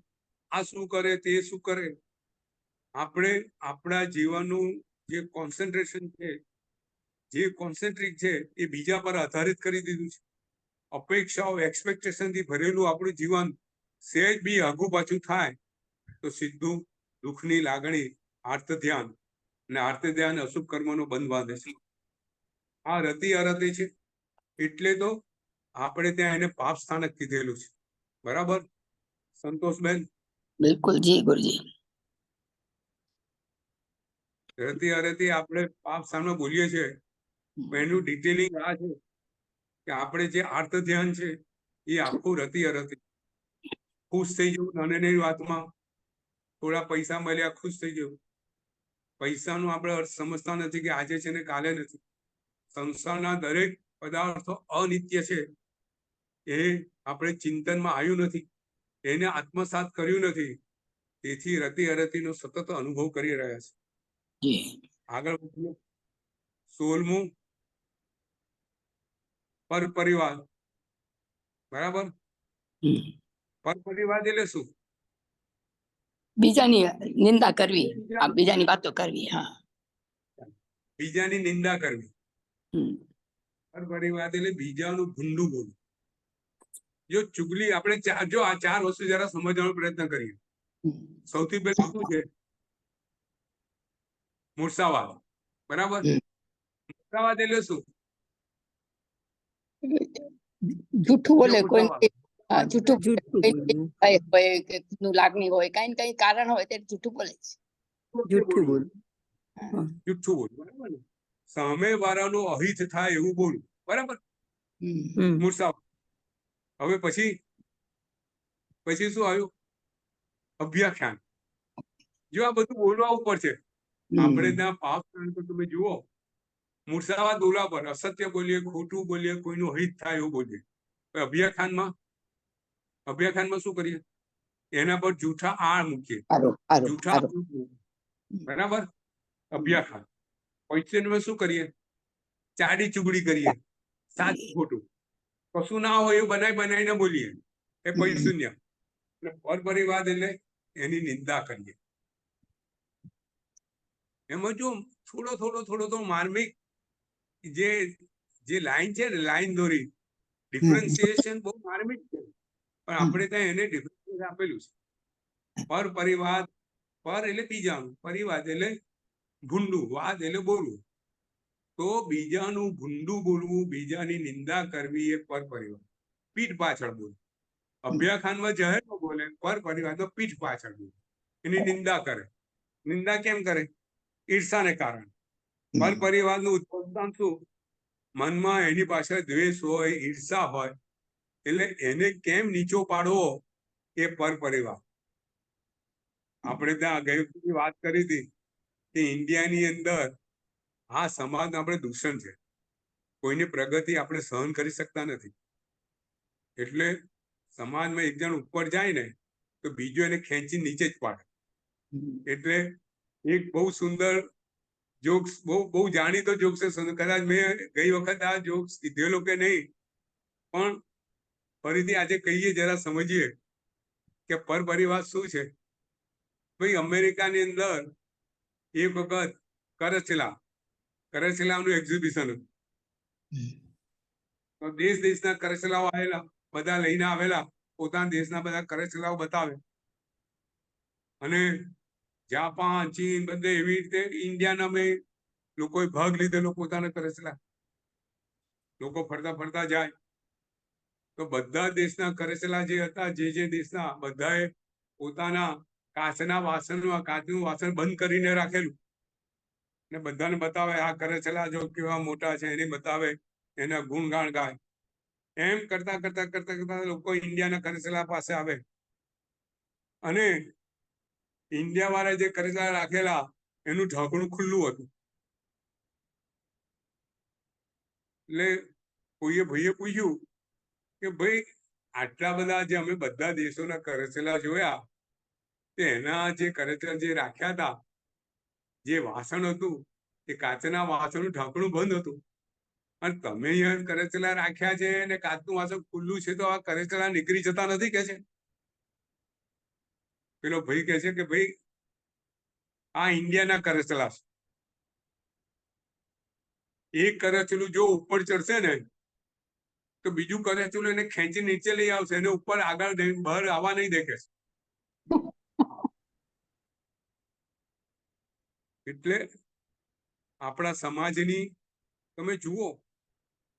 આ શું કરે, તે શું કરે. આપણે આપણા જીવનનું જે કોન્સન્ટ્રેશન છે, જે કોન્સન્ટ્રેટ છે, એ બીજા પર આધારિત કરી દીધું છે. અપેક્ષાઓ, એક્સપેક્ટેશનથી ભરેલું આપણું જીવન સહેજ બી આગુ પાછું થાય તો સીધું દુઃખની લાગણી, આર્ત ધ્યાન, અને આર્ત ધ્યાન અશુભ કર્મનો બંધ બાંધે છે. આ રતિ અરતિ છે. એટલે તો આપણે ત્યાં એને પાપ સ્થાનક કીધેલું છે. બરાબર સંતોષબેન? બિલકુલ જી ગુરુજી. રતિ અરતિ આપણે પાપ સ્થાનમાં બોલીએ છીએ, એનું ડિટેલિંગ આ છે કે આપણે જે આર્ત ધ્યાન છે એ આખું રતિ અરતિ. ખુશ થઈ જવું નાની નાની વાતમાં, થોડા પૈસા મળ્યા ખુશ થઈ જવું. પૈસાનો આપણે અર્થ સમજતા નથી કે આજે છે ને કાલે નથી. સંસારના દરેક પદાર્થો અનિત્ય છે. એ આપણે ચિંતનમાં આવ્યું નથી, એને આત્મસાત કર્યું નથી. તેથી રતિ અરતિનો સતત અનુભવ કરી રહ્યા છે. આગળ 16મું, પર પરિવાર. બરાબર? પર પરિવાર એટલે શું? બીજાની નિંદા કરવી, બીજાની વાતો કરવી. હા, બીજાની નિંદા કરવી. પર પરિવાર એટલે બીજાનું ભૂંડું બોલવું. જો ચુગલી, આપણે જો આ 4 વસ્તુ જરા સમજવાનો પ્રયત્ન કરીએ. સૌથી પહેલું શું છે? મૂર્છાવાદ. બરાબર? મૂર્છાવાદ એટલે શું? જૂઠું બોલે કોઈ, જૂઠું જૂઠું બોલવું, હોય, નું લાગણી હોય, કઈ ને કઈ કારણ હોય તે જૂઠું બોલે છે. જૂઠું બોલવું. જુઠ્ઠું બોલવું. બરાબર ને? સામે વાળાનું અહિત થાય એવું બોલવું. બરાબર? મૂર્છાવાદ. હવે પછી શું આવ્યું? અભ્યાખ્યાન. જો આ બધું બોલવા ઉપર છે. આપણે ત્યાં પાપ તો તમે જુઓ, મૂર્છાવાદ બોલવા પર, અસત્ય બોલીએ, ખોટું બોલીએ, કોઈનું હિત થાય એવું બોલીએ. અભ્યાખ્યાનમાં શું કરીએ? એના પર જૂઠા આળ મૂકીએ. જૂઠા બરાબર? અભ્યાખ્યાન. ક્વેશ્ચનમાં શું કરીએ? ચાડી ચુગડી કરીએ, સાચું ખોટું, કશું ના હોય એવું બનાવીને બોલીએ. એ પછી શૂન્ય. પર પરિવાદ એટલે એની નિંદા કરીએ. એમાં જો થોડો માર્મિક જે લાઈન છે ને, લાઈન દોરી, ડિફરન્સિએશન બહુ માર્મિક છે. પણ આપણે ત્યાં એને ડિફરન્સિએશન આપેલું છે. પર પરિવાદ, પર એટલે બીજાનું, પરિવાદ એટલે ભૂંડું, વાદ એટલે બોલવું. તો બીજાનું ભૂંડું બોલવું, બીજાની નિંદા કરવી એ પર પરિવાદ. પીઠ પાછળ બોલે. અભ્યાખાનમાં જાહેરમાં બોલે, પર પરિવારનો પીઠ પાછળ બોલે, એની નિંદા કરે. નિંદા કેમ કરે? ઈર્ષાને કારણે. પર પરિવારનું ઉત્પાદન શું? મનમાં એની પાછળ દ્વેષ હોય, ઈર્ષા હોય, એટલે એને કેમ નીચો પાડવો એ પર પરિવાર. આપણે ત્યાં ગઈ વખતે વાત કરી હતી કે ઇન્ડિયાની અંદર આ સમાજનું આપણે દૂષણ છે. કોઈની પ્રગતિ આપણે સહન કરી શકતા નથી. એટલે સમાજમાં એક જણ ઉપર જાય ને તો બીજો એને ખેંચી નીચે જ પાડે. એટલે એક બહુ સુંદર જોક્સ, બહુ જાણીતો જોક્સ છે. કદાચ મેં ગઈ વખત આ જોક્સ કીધેલો કે નહીં, પણ ફરીથી આજે કહીએ, જરા સમજીએ કે પર પરિવાર શું છે. ભાઈ, અમેરિકાની અંદર એક વખત કરચલાનું એક્ઝિબિશન હતું. તો દેશના કરચલાઓ આવેલા, બધા લઈને આવેલા, પોતાના દેશના બધા કરચલાઓ બતાવે. અને જાપાન, ચીન, બધે એવી રીતે ઇન્ડિયાના મેં લોકોએ ભાગ લીધેલો પોતાના કરચલા. લોકો ફરતા ફરતા જાય તો બધા દેશના કરચલા જે હતા, જે દેશના, બધાએ પોતાના કાચના વાસણમાં કાચનું વાસણ બંધ કરીને રાખેલું ને બધાને બતાવે, આ કરચલા જો કેવા મોટા છે, એને બતાવે, એના ગુણગાન ગાય. એમ કરતા કરતા કરતા કરતા લોકો ઇન્ડિયાના કરચલા પાસે આવે અને ઇન્ડિયા વાળા જે કરચલા રાખેલા એનું ઢાંકણું ખુલ્લું હતું. એટલે કોઈએ ભાઈએ પૂછ્યું કે ભાઈ, આટલા બધા જે અમે બધા દેશોના કરચલા જોયા, એના જે કરચલા જે રાખ્યા હતા, જે વાસણ હતું એ કાચના વાસણનું ઢાંકણું બંધ હતું, અને તમે અહીંયા કરચલા રાખ્યા છે અને કાચનું વાસણ ખુલ્લું છે, તો આ કરચલા નીકળી જતા નથી કે છે. પેલો ભાઈ કે છે કે ભાઈ, આ ઇન્ડિયાના કરચલા છે. એક કરચલું જો ઉપર ચડશે ને તો બીજું કરચલું એને ખેંચી નીચે લઈ આવશે, એને ઉપર આગળ બહાર આવવા નહીં દે કે. એટલે આપણા સમાજની તમે જુઓ,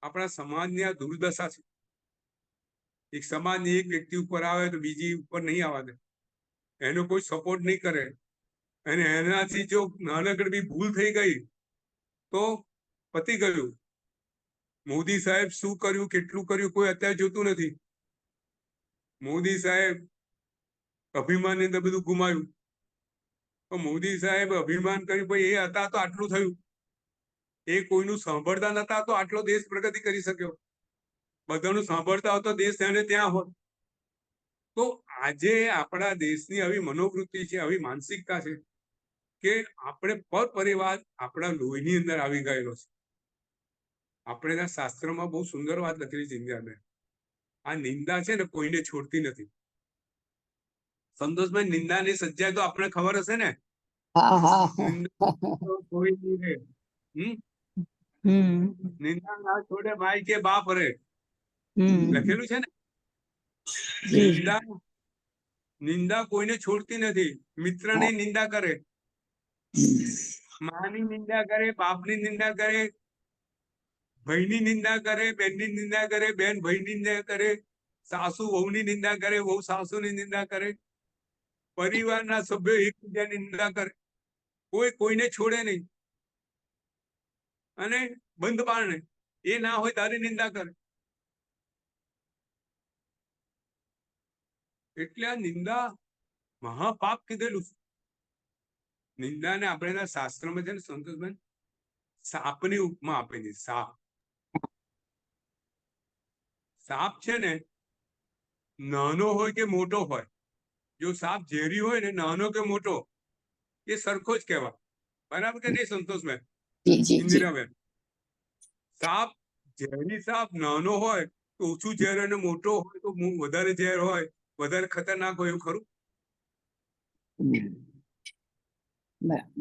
આપણા સમાજની આ દુર્દશા છે. એક સમાજની એક વ્યક્તિ ઉપર આવે તો બીજી ઉપર નહીં આવવા દે, એનો કોઈ સપોર્ટ નહીં કરે, અને એનાથી જો નાનકડી બી ભૂલ થઈ ગઈ તો પતી ગયું. મોદી સાહેબ શું કર્યું, કેટલું કર્યું, કોઈ અત્યારે જોતું નથી. મોદી સાહેબ અભિમાનની અંદર બધું ગુમાવ્યું. તો મોદી સાહેબ અભિમાન કર્યું, ભાઈ એ હતા તો આટલું થયું. એ કોઈનું સાંભળતા નતા તો આટલો દેશ પ્રગતિ કરી શક્યો. બધાનું સાંભળતા હોત તો દેશ તેને ત્યાં હોત. તો આજે આપણા દેશની આવી મનોવૃત્તિ છે, આવી માનસિકતા છે કે આપણે પર પરિવાર આપણા લોહીની અંદર આવી ગયેલો છે. આપણે શાસ્ત્રમાં બહુ સુંદર વાત લખેલી છે ઇન્ડિયાને, આ નિંદા છે ને કોઈને છોડતી નથી. સંતોષભાઈ, નિંદાની સજ્જાય તો આપણે ખબર હશે ને? હા હા નિંદા તો કોઈ નહીં રે. નિંદા ના છોડે ભાઈ કે બાપ રે, લખેલું છે ને. નિંદા કોઈને છોડતી નથી. મિત્રની નિંદા કરે, માની નિંદા કરે, બાપની નિંદા કરે, ભાઈની નિંદા કરે, બેનની નિંદા કરે, બેન ભાઈની નિંદા કરે, સાસુ વહુની નિંદા કરે, વહુ સાસુની નિંદા કરે, પરિવારના સભ્યો એકબીજાની નિંદા કરે. કોઈ કોઈને છોડે નહીં. અને બંધ બારણે એ ના હોય તારી નિંદા કરે. એટલે આ નિંદા મહાપાપ કીધેલું છે. નિંદાને આપણે શાસ્ત્રમાં છે ને સંતોષભાઈ, સાપની ઉપમા આપેલી. સાપ સાપ છે ને, નાનો હોય કે મોટો હોય, જો સાપ ઝેરી હોય ને, નાનો કે મોટો, એ સરખો જ કહેવાય. બરાબર કે નહીં સંતોષભાઈ? જી જી જી ઇન્દિરાબેન, સાપ ઝેરી સાપ નાનો હોય તો ઓછું ઝેર, અને મોટો હોય તો વધારે ઝેર હોય, વધારે ખતરનાક હોય, એવું ખરું?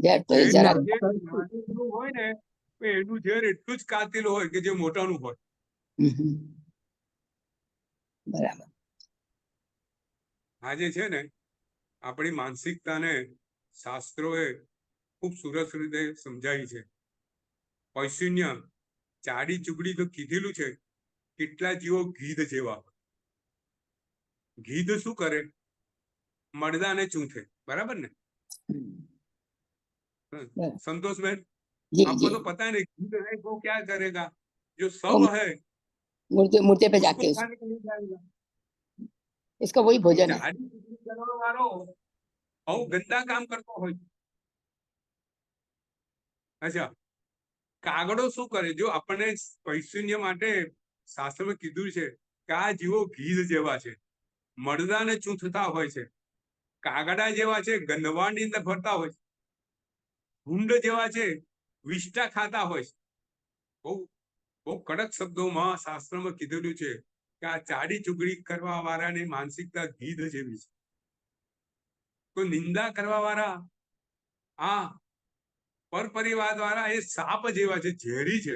ઝેર તો એ ઝેર જરાક નાનું હોય ને તો એનું ઝેર એટલું જ કાતિલ હોય કે જે મોટાનું હોય. બરાબર. આજે છે ને આપણી માનસિકતાને શાસ્ત્રોએ ખૂબ સરસ રીતે સમજાવી છે. પૈશુન્ય ચાડી ચુગડી તો કીધેલું છે, કેટલા જીવો ગીધ જેવા હોય. ગીધ શું કરે? મરદાને ચૂંથે, બરાબર ने? संतोष बहन, जी आपको जी तो पता है नहीं गीध है वो क्या करेगा? जो वो सब है मुर्दे मुर्दे पे उसको जाके खाने के लिए जाएगा। इसका वही भोजन है। झाड़ी चुगली કરવા વાળો બહુ ગંદા કામ કરતો હોય। અચ્છા, કાગડો શું કરે? જો આપણને પૈશુન્ય માટે શાસ્ત્રમાં કીધું છે કે આ જીવો ગીધ જેવા છે, મરદાને ચૂંથતા હોય છે, કાગડા જેવા છે, ગંદવાડની અંદર ફરતા હોય છે, ભૂંડ જેવા છે, વિષ્ટા ખાતા હોય છે। બહુ બહુ કડક શબ્દોમાં શાસ્ત્રમાં કીધેલું છે કે આ ચાડી ચુગડી કરવા વાળાની માનસિકતા ગીધ જેવી છે। તો નિંદા કરવા વાળા આ પર પરિવાર દ્વારા એ સાપ જેવા છે, ઝેરી છે।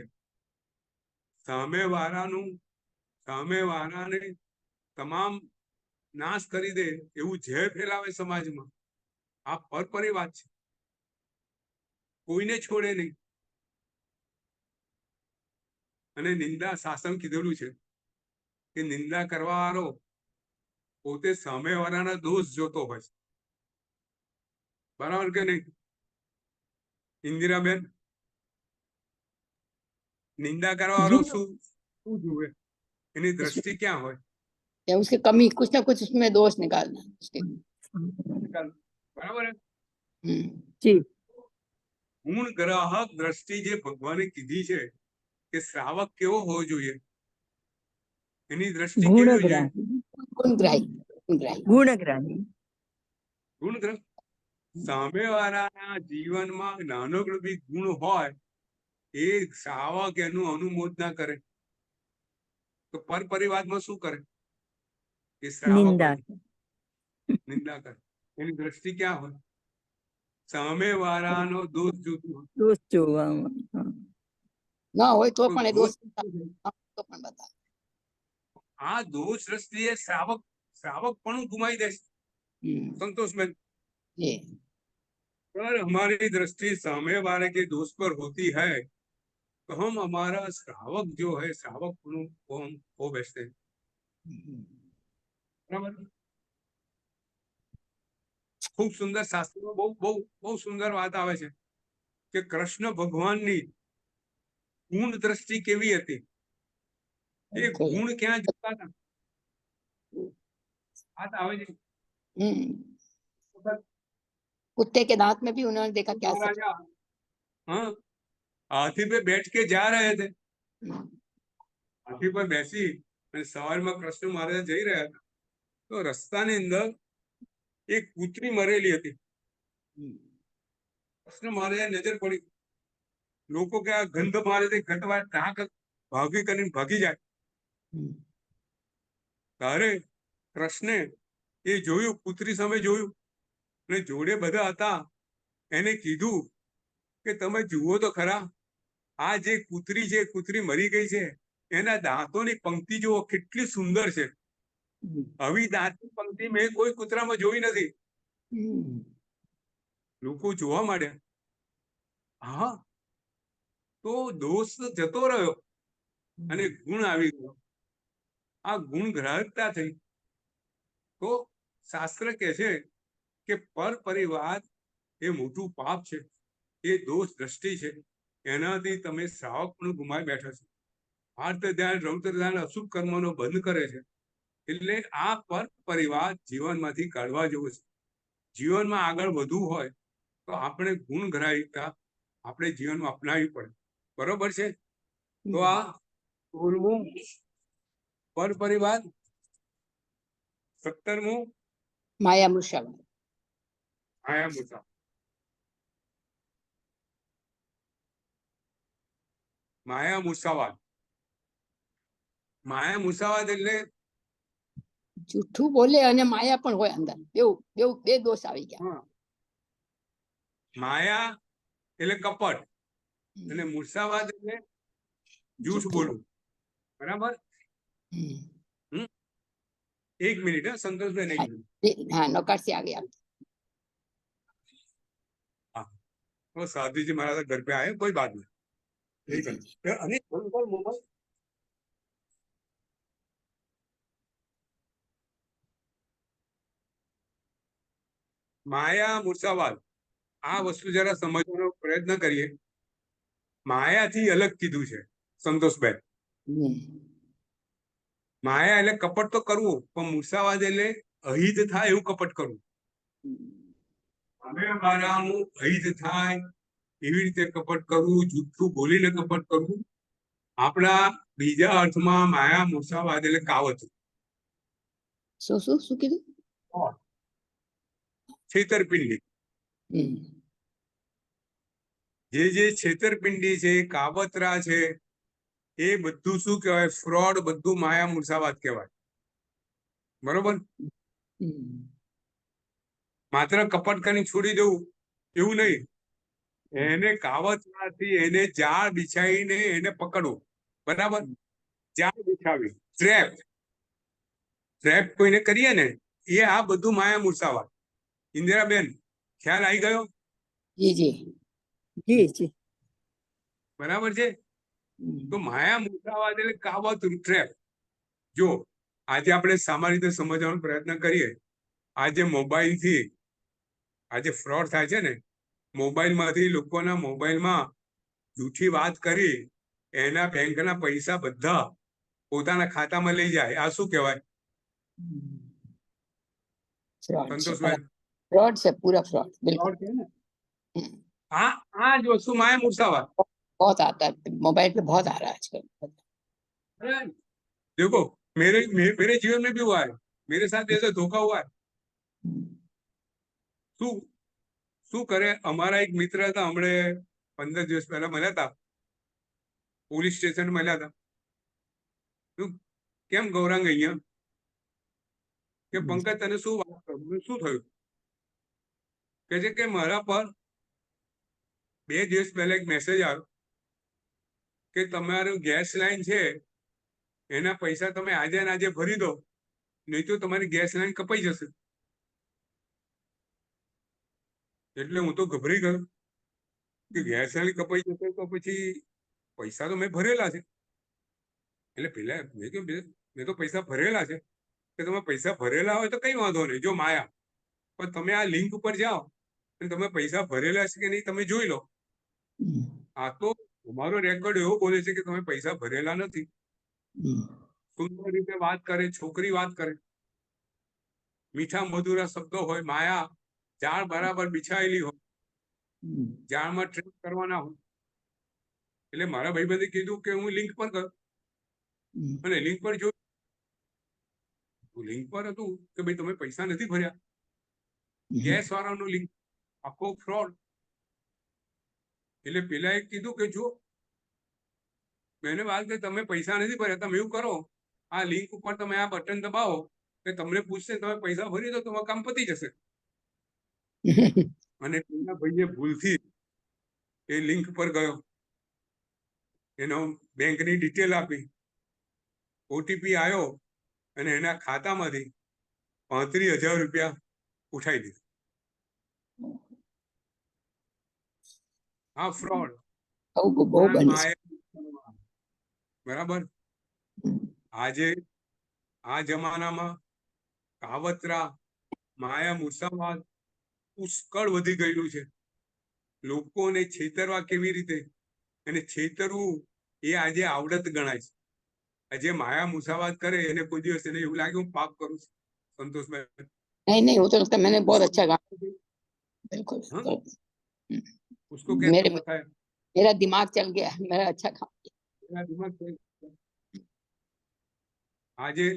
સામે વાળાને તમામ નાશ કરી દે એવું ઝેર ફેલાવે સમાજમાં। આ પર પરિવાર છે, કોઈને છોડે નહીં। અને નિંદા શાસન કીધેલું છે કે નિંદા કરવા વાળો પોતે સામે વાળાના દોષ જોતો હોય છે, બરાબર કે નહીં ઇન્દિરાબેન? નિંદા કરવા વાળો શું શું જુએ? એની દ્રષ્ટિ ક્યાં હોય? या उसकी कमी कुछ ना कुछ उसमें दोष निकालना उसके। બરાબર હે? जी ગુણ ગ્રાહક દ્રષ્ટિ જે ભગવાને કીધી છે કે શ્રાવક કેવો હોવો જોઈએ, એની દ્રષ્ટિ કેવી હોવી જોઈએ? गुणग्राही गुणग्राही गुणग्राही ગુણગ્રહ સામે વાળાના જીવનમાં નાનકડો બી ગુણ હોય એ શ્રાવક એનું અનુમોદ ના કરે તો પર પરિવારમાં શું કરે? એ શ્રાવક निंदा નિંદા કરે। એની દ્રષ્ટિ ક્યાં હોય? સામે વાળાનો દોષ જોતું હોય। दोस्त જોવામાં હા। ना हो तो તો पण એ દોષ दोष तो पण बता। આ દોષ દ્રષ્ટિએ શ્રાવક પણ ગુમાવી દેશે। संतोषबेन, जी अगर हमारी दृष्टि सामने वाले के दोष पर होती है तो हम हमारा श्रावक जो है श्रावक को हम खो बैठते हैं। बराबर? खूब सुंदर शास्त्रों બહુ બહુ બહુ સુંદર વાત આવે છે કે કૃષ્ણ ભગવાનની ગુણ દ્રષ્ટિ કેવી હતી? એ ગુણ ક્યાં જોતા હતા? વાત આવે છે। कुत्ते के दांत में भी उन्होंने देखा क्या सब। महाराजा हाँ हाथी पे बैठ के जा रहे थे, हाथी पर બેસી અને સવારમાં કૃષ્ણ મહારાજ જઈ રહ્યા હતા તો રસ્તાની અંદર એક કૂતરી મરેલી હતી। કૃષ્ણ મહારાજ નજર પડી, લોકો કે આ ગંધ મારે તે ઘટવા ઢાક ભાગી કરીને ભાગી જાય। તારે કૃષ્ણે એ જોયું, કૂતરી સામે જોયું અને જોડે બધા હતા એને કીધું કે તમે જુઓ તો ખરા આ જે કૂતરી છે, કૂતરી મરી ગઈ છે, એના દાંતોની પંક્તિ જુઓ કેટલી સુંદર છે। આવી દાંતની પંક્તિ મેં કોઈ કૂતરામાં જોઈ નથી। લોકો જોવા માંડ્યા, હા તો દોષ જતો રહ્યો અને ગુણ આવી ગયો। આ ગુણ ગ્રાહકતા થઈ તો શાસ્ત્ર કહે છે કે પર પરિવાર એ મોટું પાપ છે, એ દોષ દ્રષ્ટિ છે, એનાથી તમે શ્રાવક પણ ગુમાવી બેઠા છો। આર્ત ધ્યાન રૌદ્ર ધ્યાન અશુભ કર્મનો બંધ કરે છે। એટલે આ પર પરિવાર જીવનમાંથી કાઢવા જેવું છે। જીવનમાં આગળ વધવું હોય તો આપણે ગુણ ગ્રાહિકતા આપણે જીવનમાં અપનાવવી પડે, બરોબર છે? તો આ 16મું પર પરિવાર, 17મું माया मृषा માયા મુસાફર। માયા મુસાવાદ, માયા મુસાવાદ એટલે જૂઠું બોલે અને માયા પણ હોય અંદર, બેવ બેવ બે દોષ આવી ગયા। હા, માયા એટલે કપટ અને મુસાવાદ એટલે જૂઠ બોલવું, બરાબર? એક મિનિટ હા સંતોષભાઈ, એક મિનિટ। हाँ नौकर से आ गया। हाँ वो साधु जी महाराज घर पे आए, कोई बात नहीं, ठीक है। अनिल मोबाइल માયા મુસાવાદ આ વસ્તુ જરા સમજવાનો પ્રયત્ન કરીએ. માયાથી અલગ કીધું છે સંતોષભાઈ. હમ. માયા એટલે કપટ તો કરવું, પણ મુસાવાદ એટલે અહિત થાય એવું કપટ કરવું. હવે મારાનું અહિત થાય એવી રીતે કપટ કરવું, જૂઠું બોલીને કપટ કરવું. આપણા બીજા અર્થમાં માયા મુસાવાદ એટલે કાવત, શું શું શું કીધું? છેતરપિંડી. હમ. જે છેતરપિંડી છે, કાવતરા છે, એ બધું શું કહેવાય? ફ્રોડ, બધું માયા મુસાવાદ કહેવાય. બરોબર? હમ. માત્ર કપટ કરીને છોડી દેવું એવું નહીં. એને કાવતરાથી એને જાળ બિછાઈને એને પકડવું. બરાબર? જાળ બિછાવી, ટ્રેપ કોઈને કરીએ ને, એ આ બધું માયા મુસાવાદ. ઇન્દિરાબેન, ખ્યાલ આવી ગયો? જી જી. જી જી. બરાબર છે. તો માયા મુસાવાદ એટલે કાવત, ટ્રેપ. જો આજે આપણે સામાન્ય રીતે સમજવાનો પ્રયત્ન કરીએ. આજે મોબાઈલથી આજે ફ્રોડ થાય છે ને, મોબાઈલમાંથી લોકોના મોબાઈલમાં જૂઠી વાત કરી એના બેંકના પૈસા બધા પોતાના ખાતામાં લઈ જાય. આ શું કહેવાય ફ્રોડ છે, સંતોષભાઈ? ફ્રોડ છે, પૂરા ફ્રોડ. बिल्कुल ફ્રોડ છે ને? આ જ વસ્તુ माया मुसावाद। बहुत आता है, मोबाइल पे बहुत आ रहा है आजकल। अरे देखो मेरे जीवन में भी हुआ है, मेरे साथ भी ऐसा धोखा हुआ है। શું શું કરે, અમારા એક મિત્ર હતા, હમણે 15 દિવસ પહેલા મળ્યા હતા, પોલીસ સ્ટેશન મળ્યા હતા. શું કેમ ગૌરાંગ અહીંયા? કે પંકજ તને શું વાત કરું, શું થયું? કે છે કે મારા પર 2 દિવસ પહેલા એક મેસેજ આવ્યો કે તમારું ગેસ લાઈન છે એના પૈસા તમે આજે ને આજે ભરી દો, નહીં તો તમારી ગેસ લાઈન કપાઈ જશે. એટલે હું તો ગભરાઈ ગયો કે ગેસ લાઈન કપાઈ જશે તો પછી પૈસા તો મેં ભરેલા છે. એટલે પેલા મેં તો પૈસા ભરેલા છે. કે તમે પૈસા ભરેલા હોય તો કઈ વાંધો નહીં, જો માયા. પણ તમે આ લિંક ઉપર જાઓ અને તમે પૈસા ભરેલા છે કે નહીં તમે જોઈ લો. આ તો તમારો રેકોર્ડ એવો બોલે છે કે તમે પૈસા ભરેલા નથી. સુંદર રીતે વાત કરે, છોકરી વાત કરે, મીઠા મધુરા શબ્દો હોય, માયા જાળ બરાબર બિછાયેલી હોય, જાળમાં ટ્રેક કરવાના હોય. એટલે મારા ભાઈબંધે કીધું કે હું લિંક પર કર, અને લિંક પર જોયું, લિંક પર હતું કે ભાઈ તમે પૈસા નથી ભર્યા. ગેસ વાળાનું લિંક, આખો ફ્રોડ. એટલે પેલા એક કીધું કે જો મેને વાત કરી તમે પૈસા નથી ભર્યા, તમે એવું કરો આ લિંક ઉપર તમે આ બટન દબાવો કે તમને પૂછશે તમે પૈસા ભરી દો, તમારું કામ પતી જશે. અને પેલા ભાઈએ ભૂલથી એ લિંક પર ગયો, એનો બેંકની ડિટેલ આપી, ઓટીપી આવ્યો અને એના ખાતામાંથી 35,000 રૂપિયા ઉઠાઈ દીધા. આ ફ્રોડ, બરાબર. આજે આ જમાનામાં કાવતરા, માયા મુસાવાદ પુષ્કળ વધી ગયેલું છે. લોકોને છેતરવા કેવી રીતે અને છેતરવું એ આજે આવડત ગણાય છે. આજે માયા મુસાવાદ કરે એને કોઈ દિવસ એને એવું લાગે હું પાપ કરું છું. संतोषભાઈ? नहीं नहीं, वो तो लगता है मैंने बहुत अच्छा काम, बिल्कुल। उसको कैसे पता है? मेरा दिमाग चल गया, मेरा अच्छा काम किया। मेरा दिमाग चल गया। આજે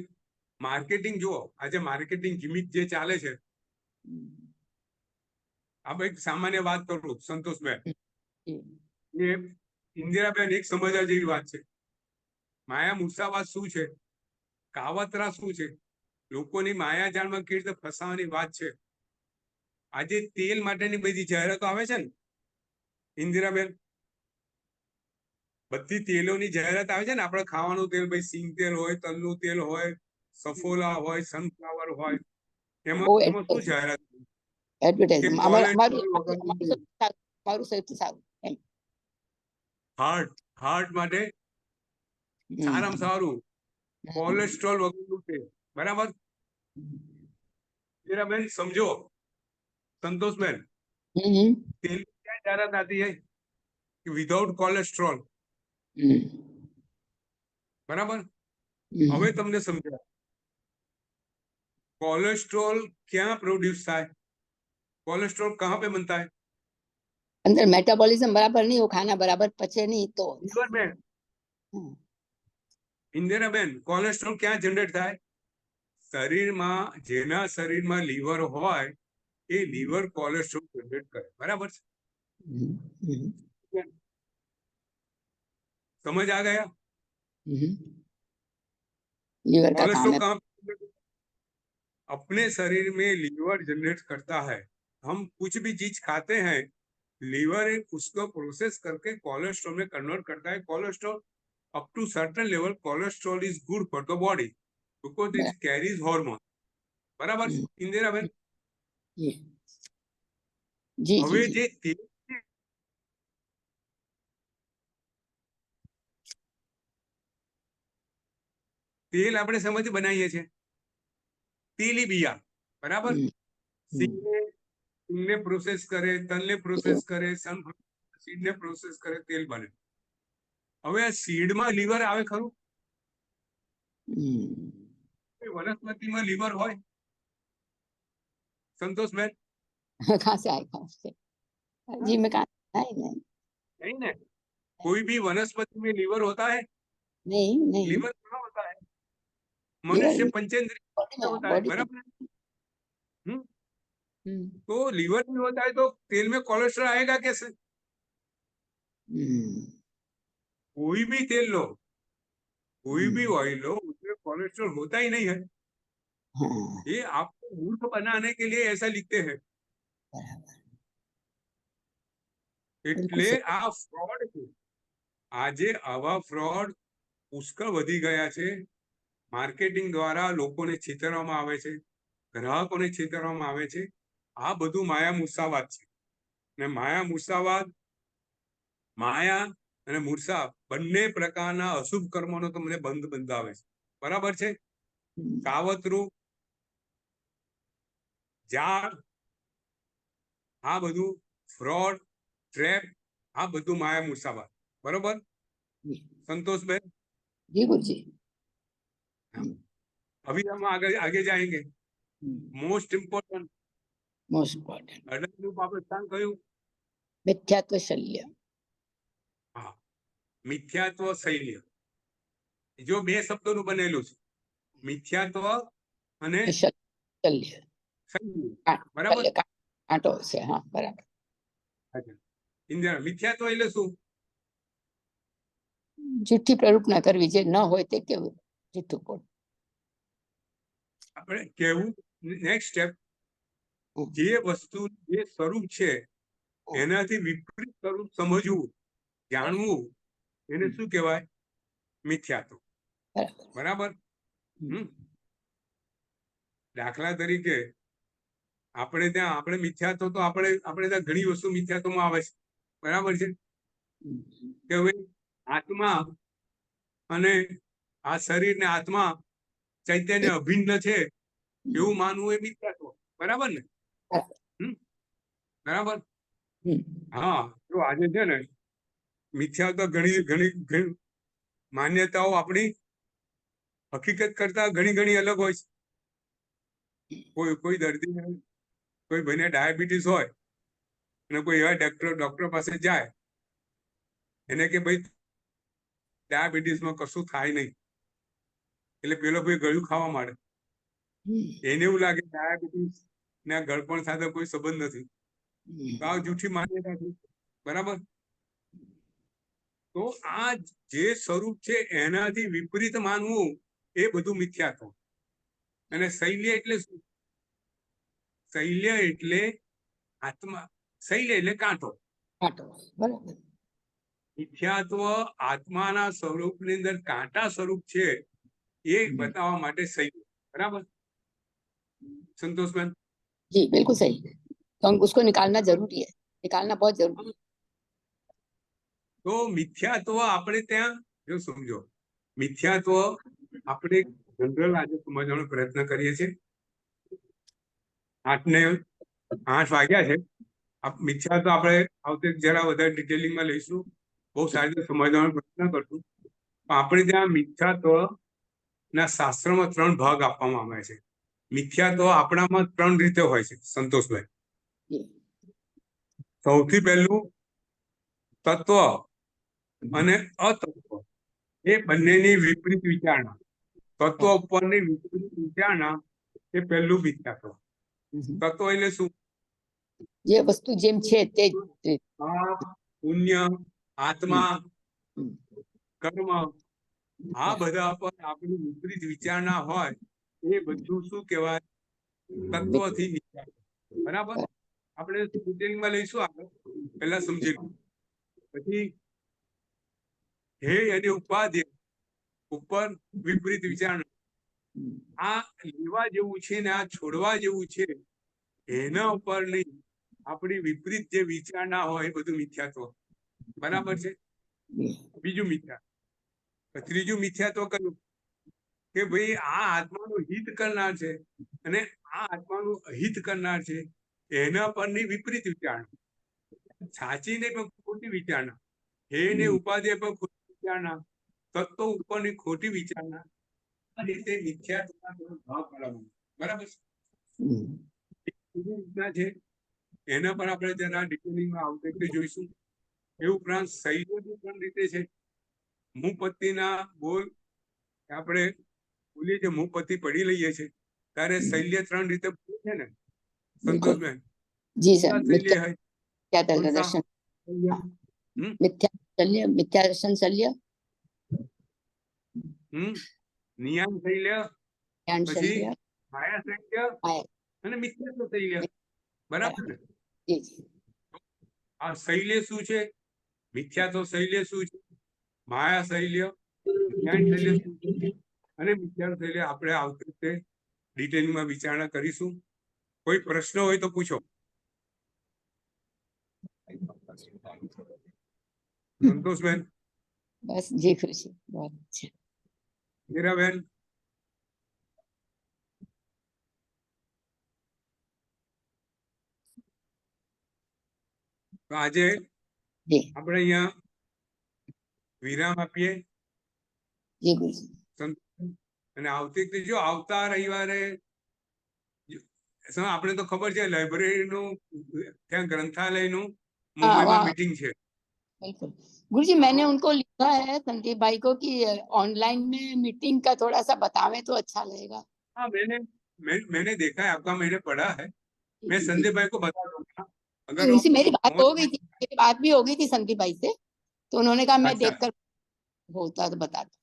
માર્કેટિંગ જુઓ, આજે માર્કેટિંગ ગિમિક જે ચાલે છે, આ એક સામાન્ય વાત કરું સંતોષભાઈ, એ ઇન્દિરાબેન એક સમજવા જેવી વાત છે. માયા મુસાવાદ શું છે, કાવતરા શું છે, લોકોની માયાજાળમાં કેવી રીતે ફસાવાની વાત છે. આજે તેલ માટેની બધી જાહેરાતો આવે છે ને ઇન્દિરાબેન, બધી તેલોની જાહેરાત આવે છે ને, આપણે ખાવાનું તેલ, ભાઈ સિંગ તેલ હોય, તલનું તેલ હોય, સફોલા હોય, સનફ્લાવર હોય, એમાં શું જાહેરાત? હાર્ટ માટે સારામાં સારું કોલેસ્ટ્રોલ વગરનું તેલ, બરાબર? બેન સમજો, संतोष बहन, हम्म तेल में क्या जाहिरात आती है कि विदाउट कोलेस्ट्रॉल, हम्म बराबर। हम्म હવે તમને સમજાય कोलेस्ट्रॉल क्या प्रोड्यूस થાય, कोलेस्ट्रॉल कहाँ पे बनता है? अंदर मेटाबॉलिज्म बराबर नहीं हो, खाना बराबर पचे नहीं तो लीवर में। हम्म, इंदिराबेन, कोलेस्ट्रॉल क्या जनरेट થાય? શરીરમાં જેના શરીરમાં લીવર હોય એ લીવર કોલેસ્ટ્રોલ જનરેટ કરે, બરાબર છે? हम्म, समझ आ गया? लीवर का काम कोलेस्ट्रॉल है। कहाँ अपने शरीर में लीवर जनरेट करता है। हम कुछ भी चीज खाते हैं, लीवर उसको प्रोसेस करके कोलेस्ट्रॉल में कन्वर्ट करता है। Cholesterol up to certain level cholesterol is good for the body because it carries hormone, बराबर इंदिराबेन? जी जी जी હવે जी જે તેલ તેલ આપણે સમજ બનાવીએ છીએ તેલીબિયા, બરાબર? સિંગને પ્રોસેસ કરે, તલને પ્રોસેસ કરે, સનફ્લાવર સીડને પ્રોસેસ કરે, તેલ બને। હવે આ સીડમાં લીવર આવે ખરું? વનસ્પતિમાં લીવર હોય संतोषबेन? कहाँ से आए, कहाँ से जी में कहा नहीं नहीं ना, कोई भी वनस्पति में लीवर होता है? नहीं नहीं लीवर कहाँ होता है? लीवर मनुष्य पंचेंद्रिय बॉडी में होता है, बॉडी बराबर? में तो लीवर में होता है तो तेल में कोलेस्ट्रॉल आएगा कैसे? कोई भी तेल लो, कोई भी ऑयल लो, उसमें कोलेस्ट्रॉल होता ही नहीं है। हाँ ये आपको मूर्ख बनाने के लिए ऐसा लिखते हैं। बराबर એટલે આ ફ્રોડ છે। આજે આવા ફ્રોડ પુષ્કળ વધી ગયા છે। માર્કેટિંગ દ્વારા લોકોને છેતરવામાં આવે છે, ગ્રાહકોને છેતરવામાં આવે છે। આ બધું માયા મૂર્છાવાદ છે ને માયા મૂર્છાવાદ, માયા અને મૂર્છા બંને પ્રકારના અશુભ કર્મોનો તમને બંધ બંધાવે છે, બરાબર છે? કાવતરું, જાળ, આ બધું ફ્રોડ, ટ્રેપ, આ બધું માયા મૂર્છાવાદ, બરોબર संतोषबेन? जी गुरु जी अभी हम आगे आगे जाएंगे। Most important most important 18 Pakistan कયું? मिथ्यात्व शल्य हाँ, मिथ्यात्व शैल्य। जो બે શબ્દોનું બનેલું છે, મિથ્યાત્વ અને शल्य શૈલ્ય, બરાબર? कांटो से, हाँ बराबर। इंदिरा, मिथ्यात्व એટલે શું? જૂઠી પ્રરૂપના કરવી, જે ન હોય તે કેવું જૂઠું બોલ આપણે કેવું નેક્સ્ટ સ્ટેપ, જે વસ્તુ જે સ્વરૂપ છે એનાથી વિપરીત સ્વરૂપ સમજવું, જાણવું, એને શું કહેવાય? મિથ્યાત્વ, બરાબર? દાખલા તરીકે આપણે મિથ્યાત્વ તો આપણે ત્યાં ઘણી વસ્તુ મિથ્યાત્વમાં આવે છે, બરાબર છે? કે હવે આત્મા અને આ શરીર ને આત્મા ચૈતન્ય અભિન્ન છે એવું માનવું એ મિથ્યાત્વ, બરાબર ને? બરાબર? હા, તો આજે છે ને મિથ્યાત્વ ઘણી ઘણી ઘણી માન્યતાઓ આપણી હકીકત કરતા ઘણી ઘણી અલગ હોય છે। કોઈ દર્દીને, કોઈ ભાઈને ડાયાબિટીસ હોય અને કોઈ એવા ડોક્ટર પાસે જાય, એને કે ભાઈ ડાયાબિટીસમાં કશું થાય નહીં, એટલે પેલો ભાઈ ગળ્યું ખાવા માંડે। એને એવું લાગે ડાયાબિટીસ ને ગળપણ સાથે કોઈ સંબંધ નથી, તો આ જૂઠી માન્યતા છે, બરાબર? તો આ જે સ્વરૂપ છે એનાથી વિપરીત માનવું એ બધું મિથ્યાત્વ। અને શૈલ્ય એટલે શું? શૈલ્ય એટલે આત્મા, શૈલ્ય એટલે કાંટો। બરાબર મિથ્યાત્વ આત્માના સ્વરૂપની અંદર કાંટા સ્વરૂપ છે એ બતાવવા માટે શૈલ્ય, બરાબર संतोषबेन? जी बिल्कुल सही, तो उसको निकालना जरूरी है, निकालना बहुत जरूरी है। तो मिथ्यात्व આપણે ત્યાં જો સમજો, મિથ્યાત્વ આપણે જનરલ આજે સમજવાનો પ્રયત્ન કરીએ છીએ। 8 ને 8 વાગ્યા છે. મિથ્યા તો આપણે આવતે જરા વધારે ડિટેલિંગમાં લઈશું, બહુ સારી રીતે સમજવાનો પ્રયત્ન કરશું. પણ આપણે ત્યાં મિથ્યાત્વ ના શાસ્ત્રમાં 3 ભાગ આપવામાં આવ્યા છે. મિથ્યાત્વ આપણામાં 3 રીતે હોય છે સંતોષભાઈ. જી. સૌથી પહેલું તત્વ અને અતત્વ, એ બંનેની વિપરીત વિચારણા. તત્વ ઉપરની વિપરીત વિચારણા એ પહેલું મિથ્યાત્વ. તત્વ એટલે શું? જે વસ્તુ જેમ છે તે જ પાપ, પુણ્ય, આત્મા, કર્મ, આ બધા પર આપણી વિપરીત વિચારણા હોય એ બધું શું કહેવાય? તત્વથી મિથ્યાત્વ. બરાબર? આપણે ડિટેલિંગમાં લઈશું આગળ, પહેલા સમજી લો. પછી હે અને ઉપાધિ ઉપર વિપરીત વિચારણા. આ લેવા જેવું છે ને આ છોડવા જેવું છે, એના ઉપર નહીં, આપણી વિપરીત જે વિચારણા હોય એ બધું મિથ્યાત્વ. બરાબર છે? બીજું મિથ્યા. ત્રીજું મિથ્યાત્વ કયું? કે ભાઈ આ આત્માનું હિત કરનાર છે અને આ આત્માનું અહિત કરનાર છે, એના પરની વિપરીત વિચારણા. સાચી નહીં પણ ખોટી વિચારણા. હે ને ઉપાધિ પર ખોટી વિચારણા, તત્વ ઉપરની ખોટી વિચારણા. આ રીતે મિથ્યાત્વના 3 ભાગ પાડવામાં. બરાબર છે? કેવી રીતના છે એના પર આપણે જરા ડિટેલિંગમાં આવતે જોઈશું. એ ઉપરાંત શૈલીઓ 3 રીતે છે. મુપત્તિના બોલ આપણે બોલીએ છીએ, મુપત્તિ પડી લઈએ છીએ ત્યારે શૈલ્ય 3 રીતે બોલે છે ને સંતોષબેન? જી સર. શૈલ્ય હોય. મિથ્યા દર્શન, મિથ્યા દર્શન શલ્ય, નિયામ શૈલ્ય, જ્ઞાન પછી શલ્ય, માયા શૈલ્ય માયા. અને મિથ્યાત્વ શૈલ્ય. બરાબર ને? જી જી. આ શૈલ્ય શું છે? મિથ્યાત્વ શૈલ્ય શું છે? માયા શૈલ્ય, જ્ઞાન શૈલ્ય શું છે અને મિથ્યાત્વ શૈલ્ય આપણે આવતી રીતે ડિટેલિંગમાં વિચારણા કરીશું. કોઈ પ્રશ્ન હોય તો પૂછો. સંતોષબેન, બસ જી ખુશી. બહુ અચ્છા. મીરાબેન, તો આજે જી આપણે અહીંયા વિરામ આપીએ. જી ગુરુજી. અને આવતી વખતે જો આવતા રવિવારે આપણે તો ખબર છે લાઇબ્રેરીનું ત્યાં ગ્રंथालयનું मुंबई में मीटिंग है। बिल्कुल गुरुजी, मैंने उनको लिखा है संदीप भाई को कि ऑनलाइन में मीटिंग का थोड़ा सा बतावें तो अच्छा रहेगा। हाँ, मैंने देखा है, आपका मैंने पढ़ा है। मैं संदीप भाई को बता दूंगा। अगर उनसे मेरी बात वो- हो गई थी, मेरी बात भी हो गई थी संदीप भाई से, तो उन्होंने कहा मैं अच्छा। देखकर होता तो बता दूं।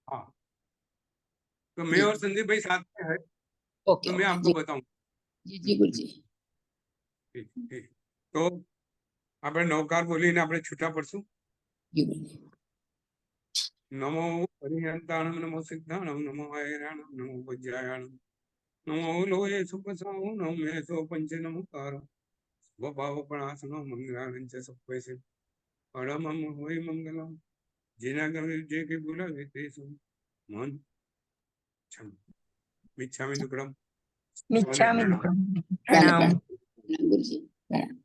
हाँ, तो मैं और संदीप भाई साथ में है, ओके तो मैं ओके, आपको जी बताऊंगा। जी जी गुरुजी। ठीक ठीक। तो આપણે નવકાર બોલીને આપણે છૂટા પડશું. जी गुरुजी। નમો હરિહંતાણમ, નમો સિદ્ધાણમ, નમો હૈરાણમ, નમો વજ્રાયાણમ, નમો લોહે સુપસાહુ, નમો મેસો પંચે નમોકાર સ્વભાવ પણાસનો મંગળાંચ સપૈસે પરમમ હોય મંગલમ. જેના ગમે જે કે બોલાવે તે સુ મન છમ મિચ્છામિ દુક્કડમ. મિચ્છામિ દુક્કડમ. प्रणाम પ્રણામ. गुरुजी, प्रणाम।